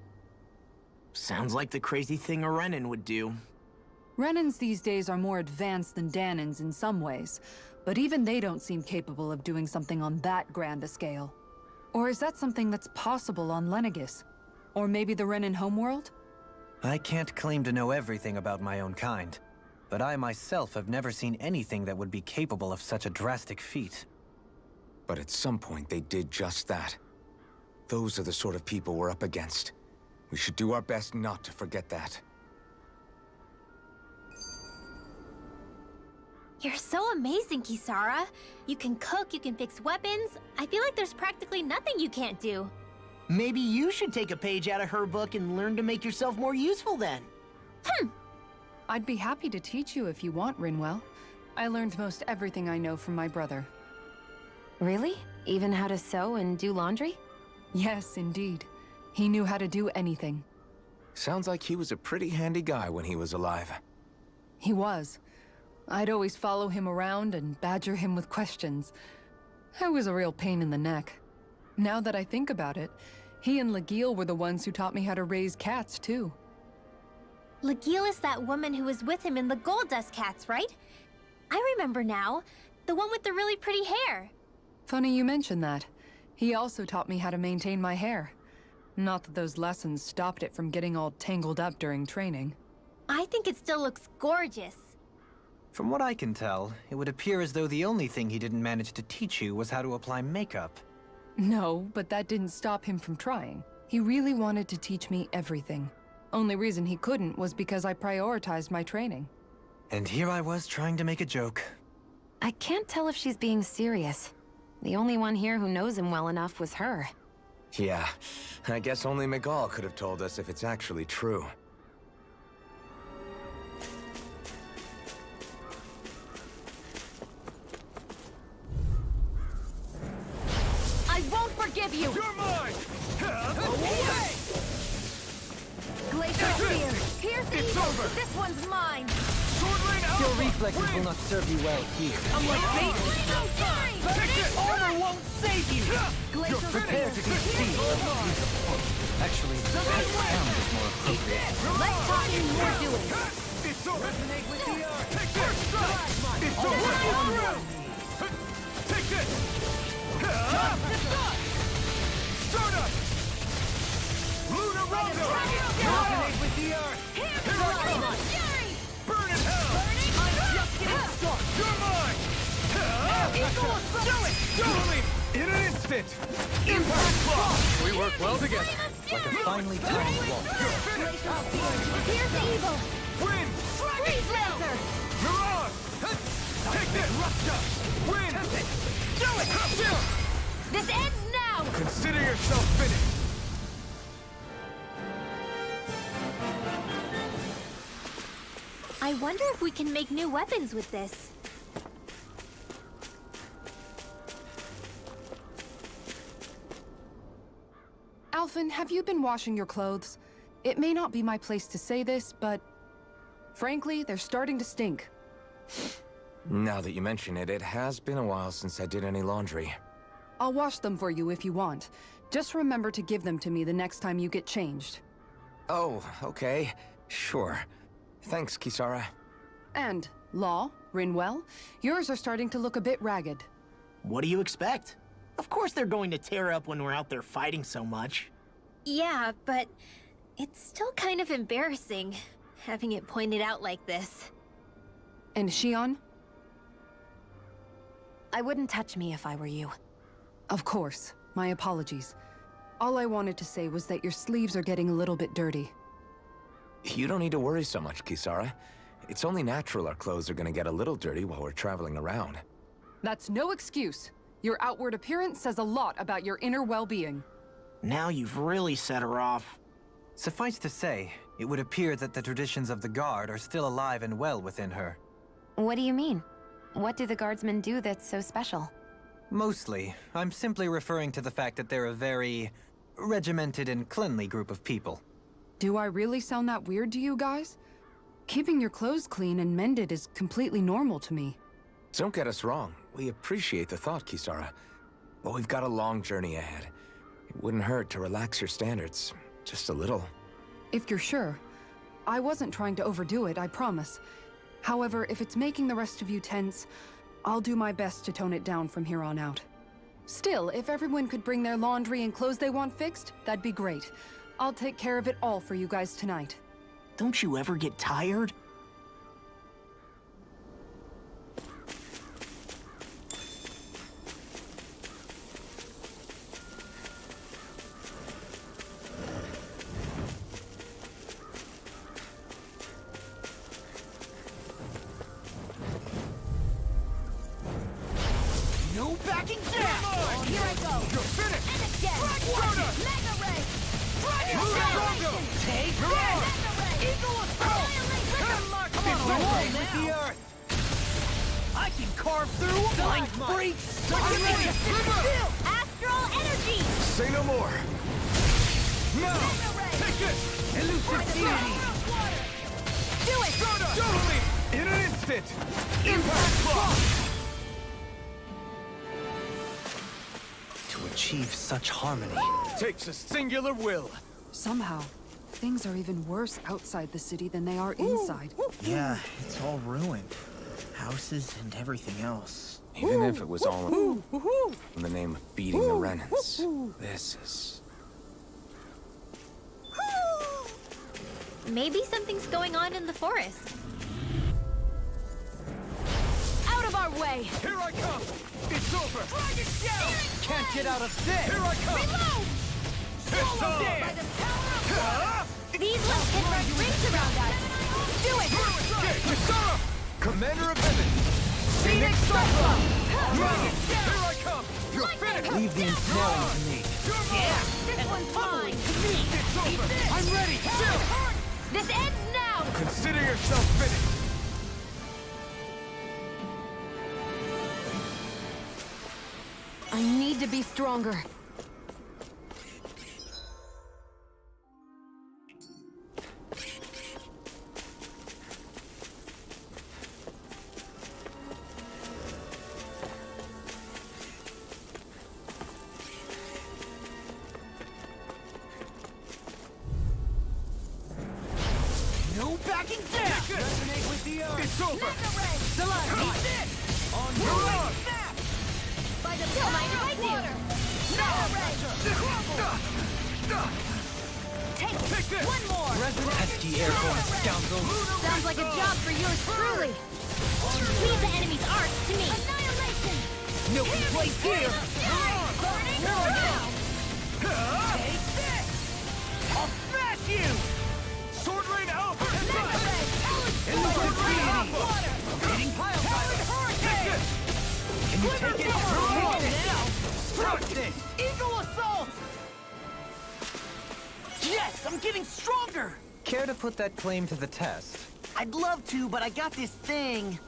Sounds like the crazy thing a Renan would do. Renans these days are more advanced than Danans in some ways, but even they don't seem capable of doing something on that grand a scale. Or is that something that's possible on Lenegis? Or maybe the Renan homeworld? I can't claim to know everything about my own kind, but I myself have never seen anything that would be capable of such a drastic feat. But at some point they did just that. Those are the sort of people we're up against. We should do our best not to forget that. You're so amazing, Kisara. You can cook, you can fix weapons. I feel like there's practically nothing you can't do. Maybe you should take a page out of her book and learn to make yourself more useful then. I'd be happy to teach you if you want, Rinwell. I learned most everything I know from my brother. Really? Even how to sew and do laundry? Yes, indeed. He knew how to do anything. Sounds like he was a pretty handy guy when he was alive. He was. I'd always follow him around and badger him with questions. I was a real pain in the neck. Now that I think about it, he and Legil were the ones who taught me how to raise cats, too. Legil is that woman who was with him in the Gold Dust Cats, right? I remember now. The one with the really pretty hair. Funny you mention that. He also taught me how to maintain my hair. Not that those lessons stopped it from getting all tangled up during training. I think it still looks gorgeous. From what I can tell, it would appear as though the only thing he didn't manage to teach you was how to apply makeup. No, but that didn't stop him from trying. He really wanted to teach me everything. Only reason he couldn't was because I prioritized my training. And here I was trying to make a joke. I can't tell if she's being serious. The only one here who knows him well enough was her. Yeah, I guess only Miguel could have told us if it's actually true. I won't forgive you! You're mine! Glacier Spear! Here's the It's eagle! over. This one's mine! Sword Lane Alpha! Your reflexes will not serve you well here. I'm like bait. Take it! Armor won't save you! Glacier Prepare to be sealed. Actually, that sound is more appropriate. Less talking, more doing. It's over! Resonate with the earth! Take this! It's over! Take this! Stardust! Lunar Rondo! Resonate with the earth! Here I come! Burn in hell! I'm just getting started! You're mine! Do it! Totally! In an instant! Impact Claw! We work well together, like a finely timed wall. Here's the evil! Win! Freeze Lancer! Mirage! Take this! Win! Do it! This ends now! Consider yourself finished! I wonder if we can make new weapons with this. Alphen, have you been washing your clothes? It may not be my place to say this, but frankly, they're starting to stink. Now that you mention it, it has been a while since I did any laundry. I'll wash them for you if you want. Just remember to give them to me the next time you get changed. Oh, okay. Sure. Thanks, Kisara. And, Law, Rinwell, yours are starting to look a bit ragged. What do you expect? Of course they're going to tear up when we're out there fighting so much. Yeah, but it's still kind of embarrassing, having it pointed out like this. And Shion? I wouldn't touch me if I were you. Of course. My apologies. All I wanted to say was that your sleeves are getting a little bit dirty. You don't need to worry so much, Kisara. It's only natural our clothes are gonna get a little dirty while we're traveling around. That's no excuse. Your outward appearance says a lot about your inner well-being. Now you've really set her off. Suffice to say, it would appear that the traditions of the Guard are still alive and well within her. What do you mean? What do the guardsmen do that's so special? Mostly, I'm simply referring to the fact that they're a very regimented and cleanly group of people. Do I really sound that weird to you guys? Keeping your clothes clean and mended is completely normal to me. Don't get us wrong. We appreciate the thought, Kisara. But we've got a long journey ahead. It wouldn't hurt to relax your standards. Just a little. If you're sure. I wasn't trying to overdo it, I promise. However, if it's making the rest of you tense, I'll do my best to tone it down from here on out. Still, if everyone could bring their laundry and clothes they want fixed, that'd be great. I'll take care of it all for you guys tonight. Don't you ever get tired? No backing down! Here I go! You're finished! And again! Stardust! Mega Ray! Dragon Lunar Rondo! Take Mirage! Mega Ray! Eagle Assault! Come on, roll with now. the earth! I can carve through mind freaks! Astral Energy! Say no more! Now! Mega Ray! Take this! Elusive deity! Do it! Totally! In an instant! Impact Claw! To achieve such harmony. Takes a singular will. Somehow, things are even worse outside the city than they are inside. Yeah, it's all ruined. Houses and everything else. Even if it was all in the name of beating the Renans. This is... Maybe something's going on in the forest. Out of our way! Here I come! It's over! Dragon Shell! Can't get out of this! Here I come! Reload! Swallow By the power of God! These lips can run rings around us! Do it! Kisara! Commander of Heaven! Phoenix Cyclone! Dragon Shell! Here I come! You're finished! Leave the ensnaring to me. Yeah! This one's mine! It's over! I'm ready! Still! This ends now! Consider yourself finished! I need to be stronger. No backing down! Resonate with the earth! It's over! Stalagmite! On your own! By the power of water! Take this! one more! Pesky airborne scoundrels. Sounds like a job for yours truly! Leave the enemy's arc to me! Annihilation! No place here! Burning now! Take this! I'll smash you! Sword Rain Alpha! Sword Rain Alpha! Hitting pile driver! Take this! Can you take it? Take it now! Struck this! Eagle Assault! Yes! I'm getting stronger! Care to put that claim to the test? I'd love to, but I got this thing.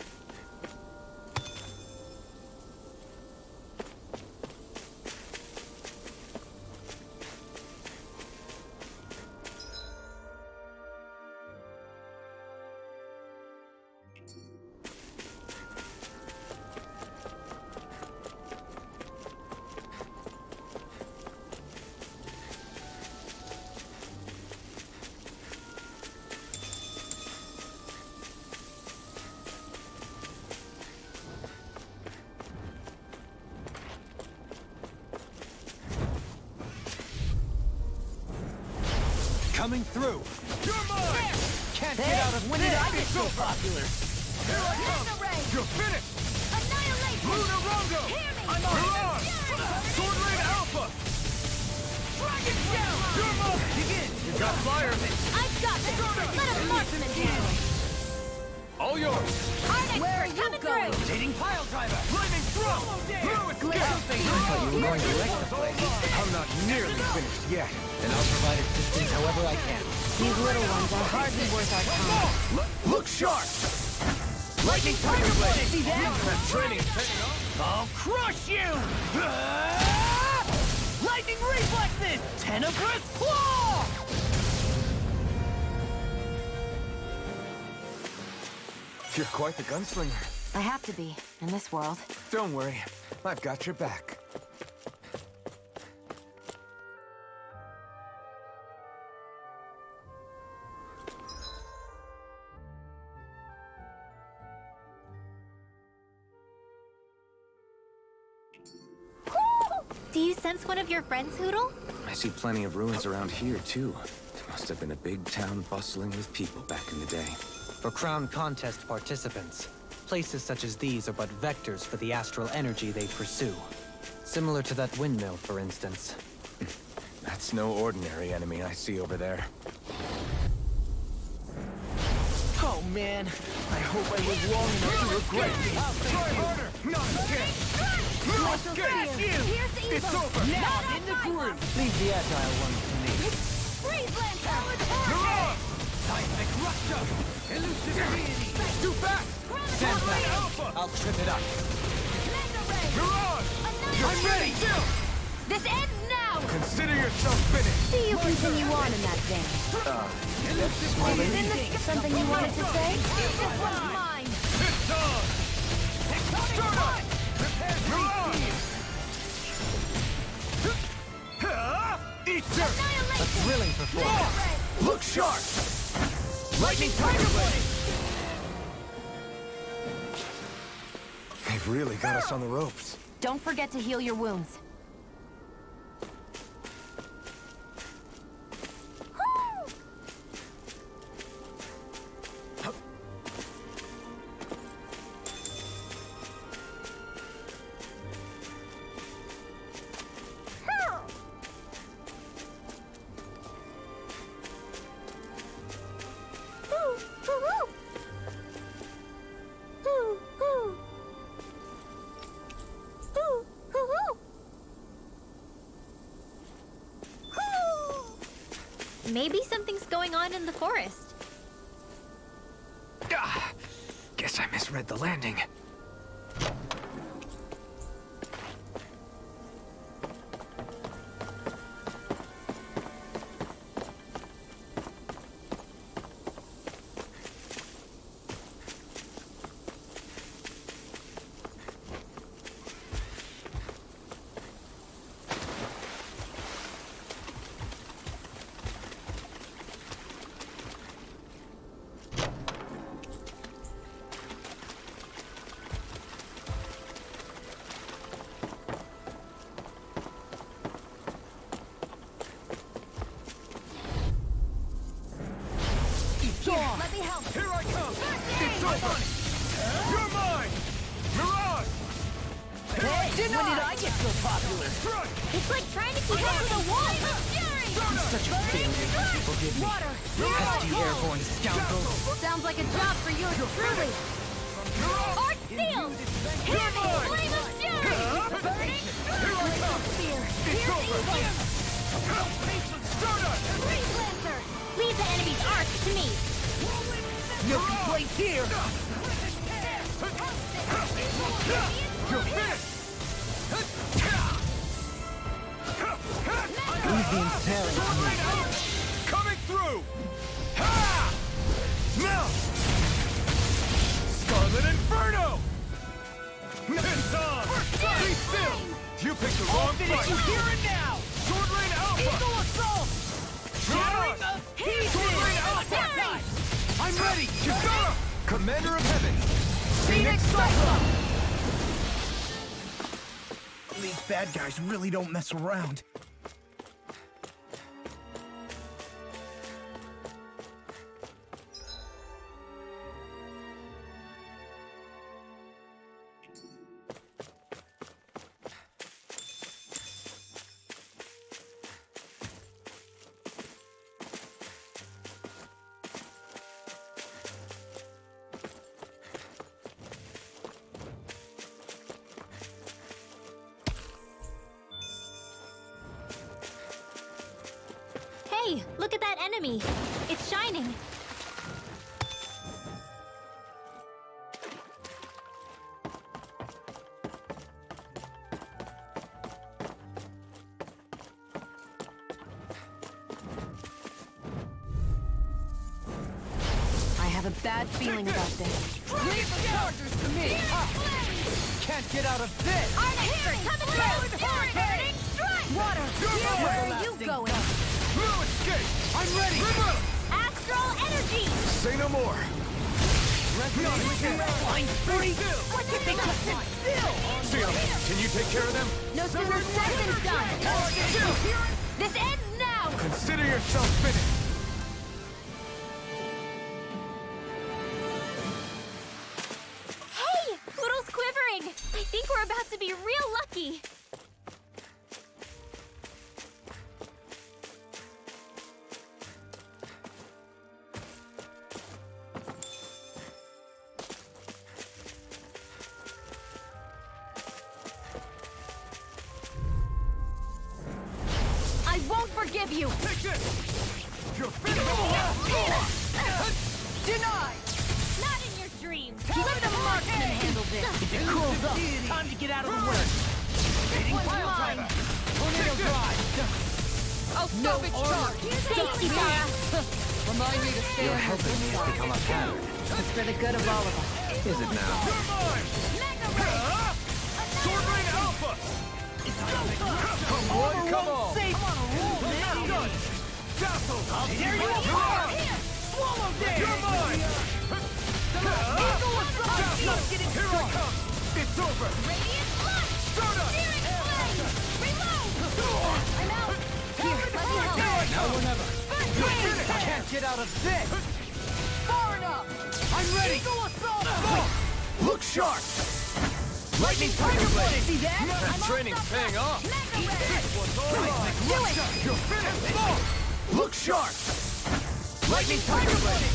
Coming through! You're mine! Can't get out of When did I this! get so popular? Here I come! You're finished! Annihilation! Luna Rongo! Hear me! I'm on! Sword Rain Alpha! Dragon Shell! You're mine! Begin! You got fire! I've got this! Let us marksman handle it! All yours! Arnex, Where are you coming going? through! Rotating pile driver! Flaming throw! Throw it! I thought you were going to wreck the place. I'm not nearly finished yet. Then I'll provide assistance however I can. These little ones are hardly worth our time. Look sharp! Lightning Tiger Blade! See that? That training's paying off. I'll crush you! Lightning Reflexes! Tenebrous Claw! You're quite the gunslinger. I have to be, in this world. Don't worry, I've got your back. Do you sense one of your friends, Hootle? I see plenty of ruins around here, too. It must have been a big town bustling with people back in the day. For Crown Contest participants, places such as these are but vectors for the astral energy they pursue. Similar to that windmill, for instance. That's no ordinary enemy I see over there. Oh man, I hope I live long enough to regret this. Try harder! Not again! Lost you! It's over! Now I'm in the groove. Leave the agile ones to me. Freeze Lantern! Mirage! Seismic Rupture! Elucidity! Too fast! Stand back. Alpha! I'll trip it up. Mega Ray! Mirage! I'm ready! Still! This ends now! Consider yourself finished! See you continue on in that vein. Something you wanted to say? This one's mine! It's on! Start up! Mirage! Eat dirt! A thrilling performance. Look sharp! Lightning Tiger Blade! They've really got us on the ropes. Don't forget to heal your wounds. Maybe something's going on in the forest. Guess I misread the landing. Let me help. Here I come. It's over. You're mine. Mirage. Hey, when did I get so popular? It's like trying to keep up with a wall. Such a failure. Forgive me. Water. Hefty airborne scoundrels. Sounds like a job for yours truly. Art sealed. Hear me. Flame of fury. Burning. Fear. It's over. Freeze Lancer. Leave the enemy's arc to me. No complaints here. You're finished. Leave the impaling to me. Coming through. Ha! Now. Scarlet Inferno. It's on. Be still. You picked the wrong fight. Here and now. Sword Rain Alpha. Eagle Assault. Sword Rain Alpha. I'm ready! Kitara! Commander of Heaven! Phoenix Cyclops! These bad guys really don't mess around. Hey, look at that enemy. It's shining. I have a bad feeling about this. Leave the chargers to me! Can't get out of this! Water, where are you going? Blue escape! I'm ready! Astral energy! Say no more! Line 32! What the hell? Seal, can you take care of them? No sooner said than done. This ends now! Consider yourself finished! Hey! Poodle's quivering! I think we're about to be real lucky! I won't forgive you! Take this! You're finished! Denied! Not in your dreams! Let the marksman handle this! If it cools up, time to get out of the way. This one's mine! Tornado drive! I'll stop its charge! Thanks, Kitara! Remind me to stay Your on your helping me good has side. become a pattern. It's for the good of all of us. Is it now? You're mine! Sword Rain Alpha! Come one, come all! I'm on a roll, man. Done! Dazzle! I'll tear you apart. Swallow this. You're mine! Eagle Assault. Let's get it Here I come! It's over! Radiant Blood! Stardust! Searing Flame! Reload! I'm out! Here, let me help! Now or never! You're finished! Can't get out of this. Far enough! I'm ready! Eagle Assault. Look sharp! Lightning Tiger Blade. See that? Massive training's paying off! This one's all mine! Do it! You're finished! Look sharp! Lightning Tiger Blade!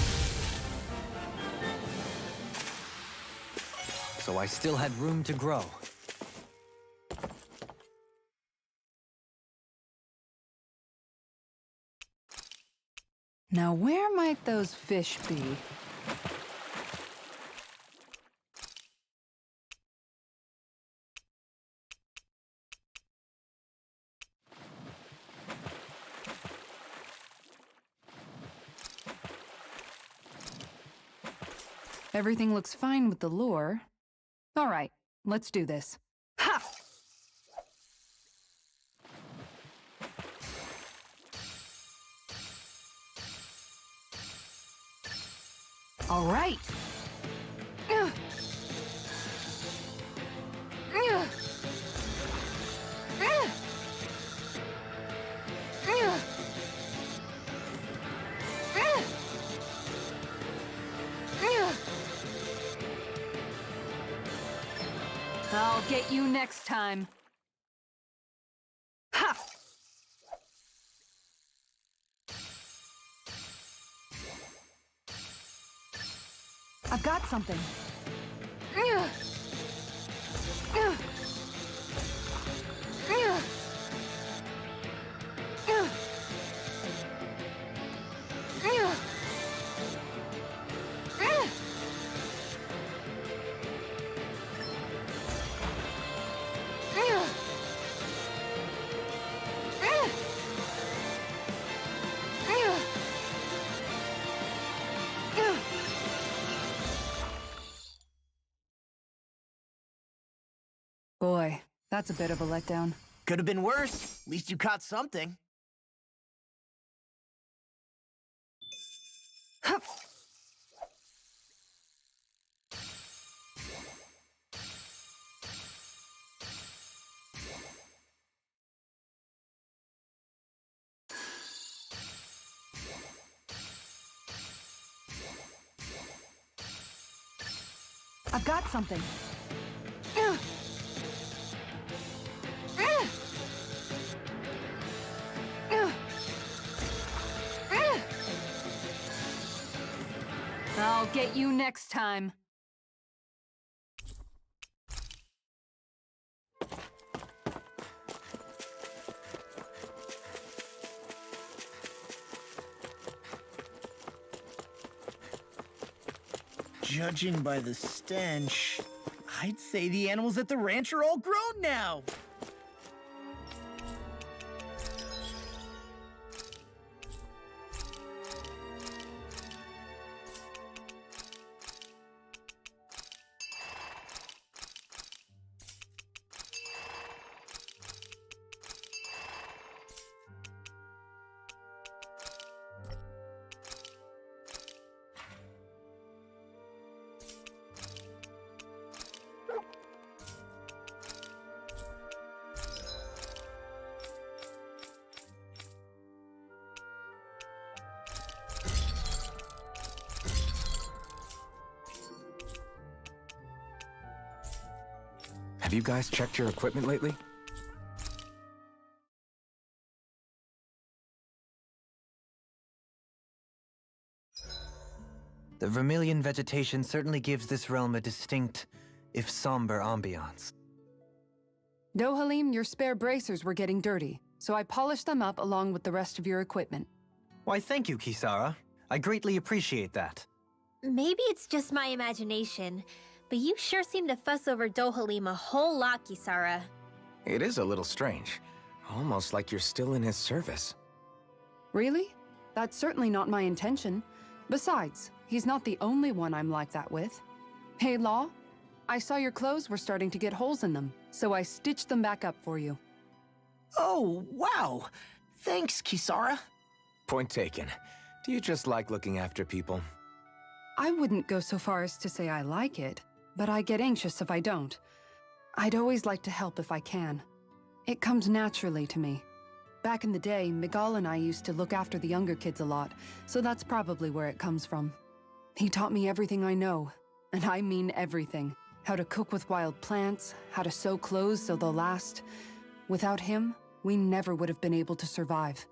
So I still had room to grow. Now where might those fish be? Everything looks fine with the lure. All right, let's do this. Ha! All right. I'll get you next time. Ha! I've got something. Boy, that's a bit of a letdown. Could have been worse. At least you caught something. Hup. I've got something. I'll get you next time. Judging by the stench, I'd say the animals at the ranch are all grown now. Have you guys checked your equipment lately? The Vermilion vegetation certainly gives this realm a distinct, if somber, ambiance. Dohalim, your spare bracers were getting dirty, so I polished them up along with the rest of your equipment. Why, thank you, Kisara. I greatly appreciate that. Maybe it's just my imagination, but you sure seem to fuss over Dohalim a whole lot, Kisara. It is a little strange. Almost like you're still in his service. Really? That's certainly not my intention. Besides, he's not the only one I'm like that with. Hey, Law, I saw your clothes were starting to get holes in them, so I stitched them back up for you. Oh, wow. Thanks, Kisara. Point taken. Do you just like looking after people? I wouldn't go so far as to say I like it, but I get anxious if I don't. I'd always like to help if I can. It comes naturally to me. Back in the day, Miguel and I used to look after the younger kids a lot, so that's probably where it comes from. He taught me everything I know, and I mean everything. How to cook with wild plants, how to sew clothes so they'll last. Without him, we never would have been able to survive.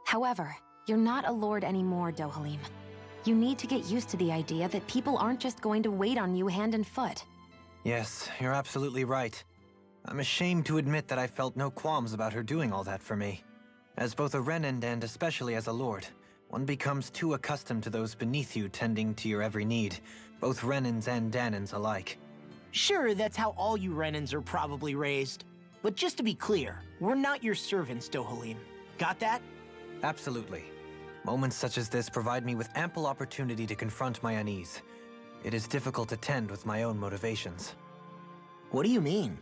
However, you're not a lord anymore, Dohalim. You need to get used to the idea that people aren't just going to wait on you hand and foot. Yes, you're absolutely right. I'm ashamed to admit that I felt no qualms about her doing all that for me. As both a Renan and especially as a lord, One becomes too accustomed to those beneath you tending to your every need, both Renans and Danans alike. Sure, that's how all you Renans are probably raised. But just to be clear, we're not your servants, Dohalim. Got that? Absolutely. Moments such as this provide me with ample opportunity to confront my unease. It is difficult to tend with my own motivations. What do you mean?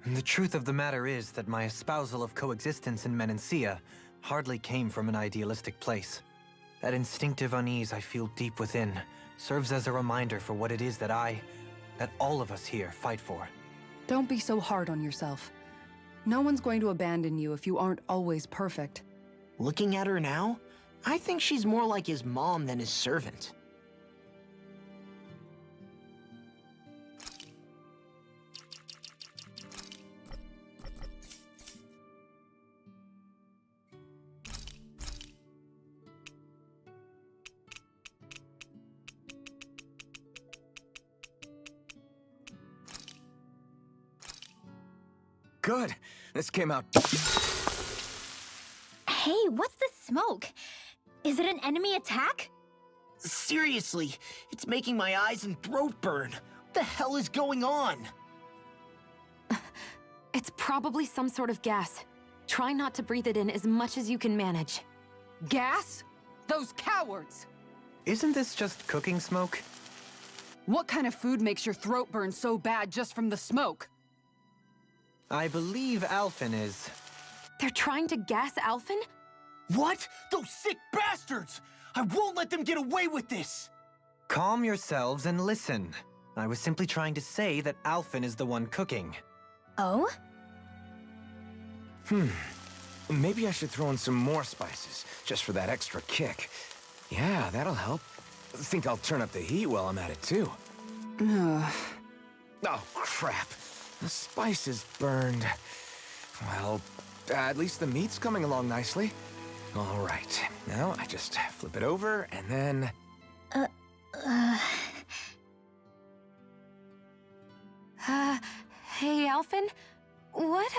The truth of the matter is that my espousal of coexistence in Menancia hardly came from an idealistic place. That instinctive unease I feel deep within serves as a reminder for what it is that all of us here fight for. Don't be so hard on yourself. No one's going to abandon you if you aren't always perfect. Looking at her now, I think she's more like his mom than his servant. Good. This came out. Hey, what's the smoke? Is it an enemy attack? Seriously, it's making my eyes and throat burn. What the hell is going on? It's probably some sort of gas. Try not to breathe it in as much as you can manage. Gas? Those cowards! Isn't this just cooking smoke? What kind of food makes your throat burn so bad just from the smoke? I believe Alphen is... They're trying to gas Alphen? What? Those sick bastards! I won't let them get away with this! Calm yourselves and listen. I was simply trying to say that Alphen is the one cooking. Oh? Maybe I should throw in some more spices, just for that extra kick. Yeah, that'll help. Think I'll turn up the heat while I'm at it, too. Oh, crap. The spice is burned. Well, at least the meat's coming along nicely. All right. Now I just flip it over, and then... Hey, Alphen? What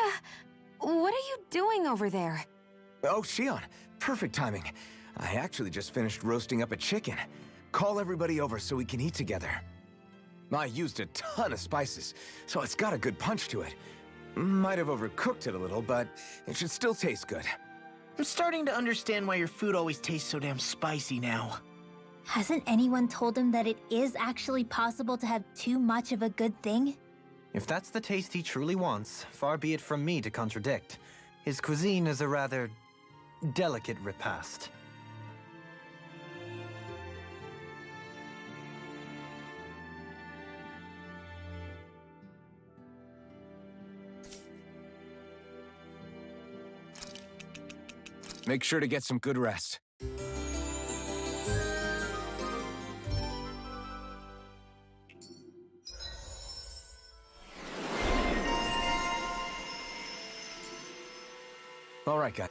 are you doing over there? Oh, Shion. Perfect timing. I actually just finished roasting up a chicken. Call everybody over so we can eat together. I used a ton of spices, so it's got a good punch to it. Might have overcooked it a little, but it should still taste good. I'm starting to understand why your food always tastes so damn spicy now. Hasn't anyone told him that it is actually possible to have too much of a good thing? If that's the taste he truly wants, far be it from me to contradict. His cuisine is a rather delicate repast. Make sure to get some good rest. All right, guys.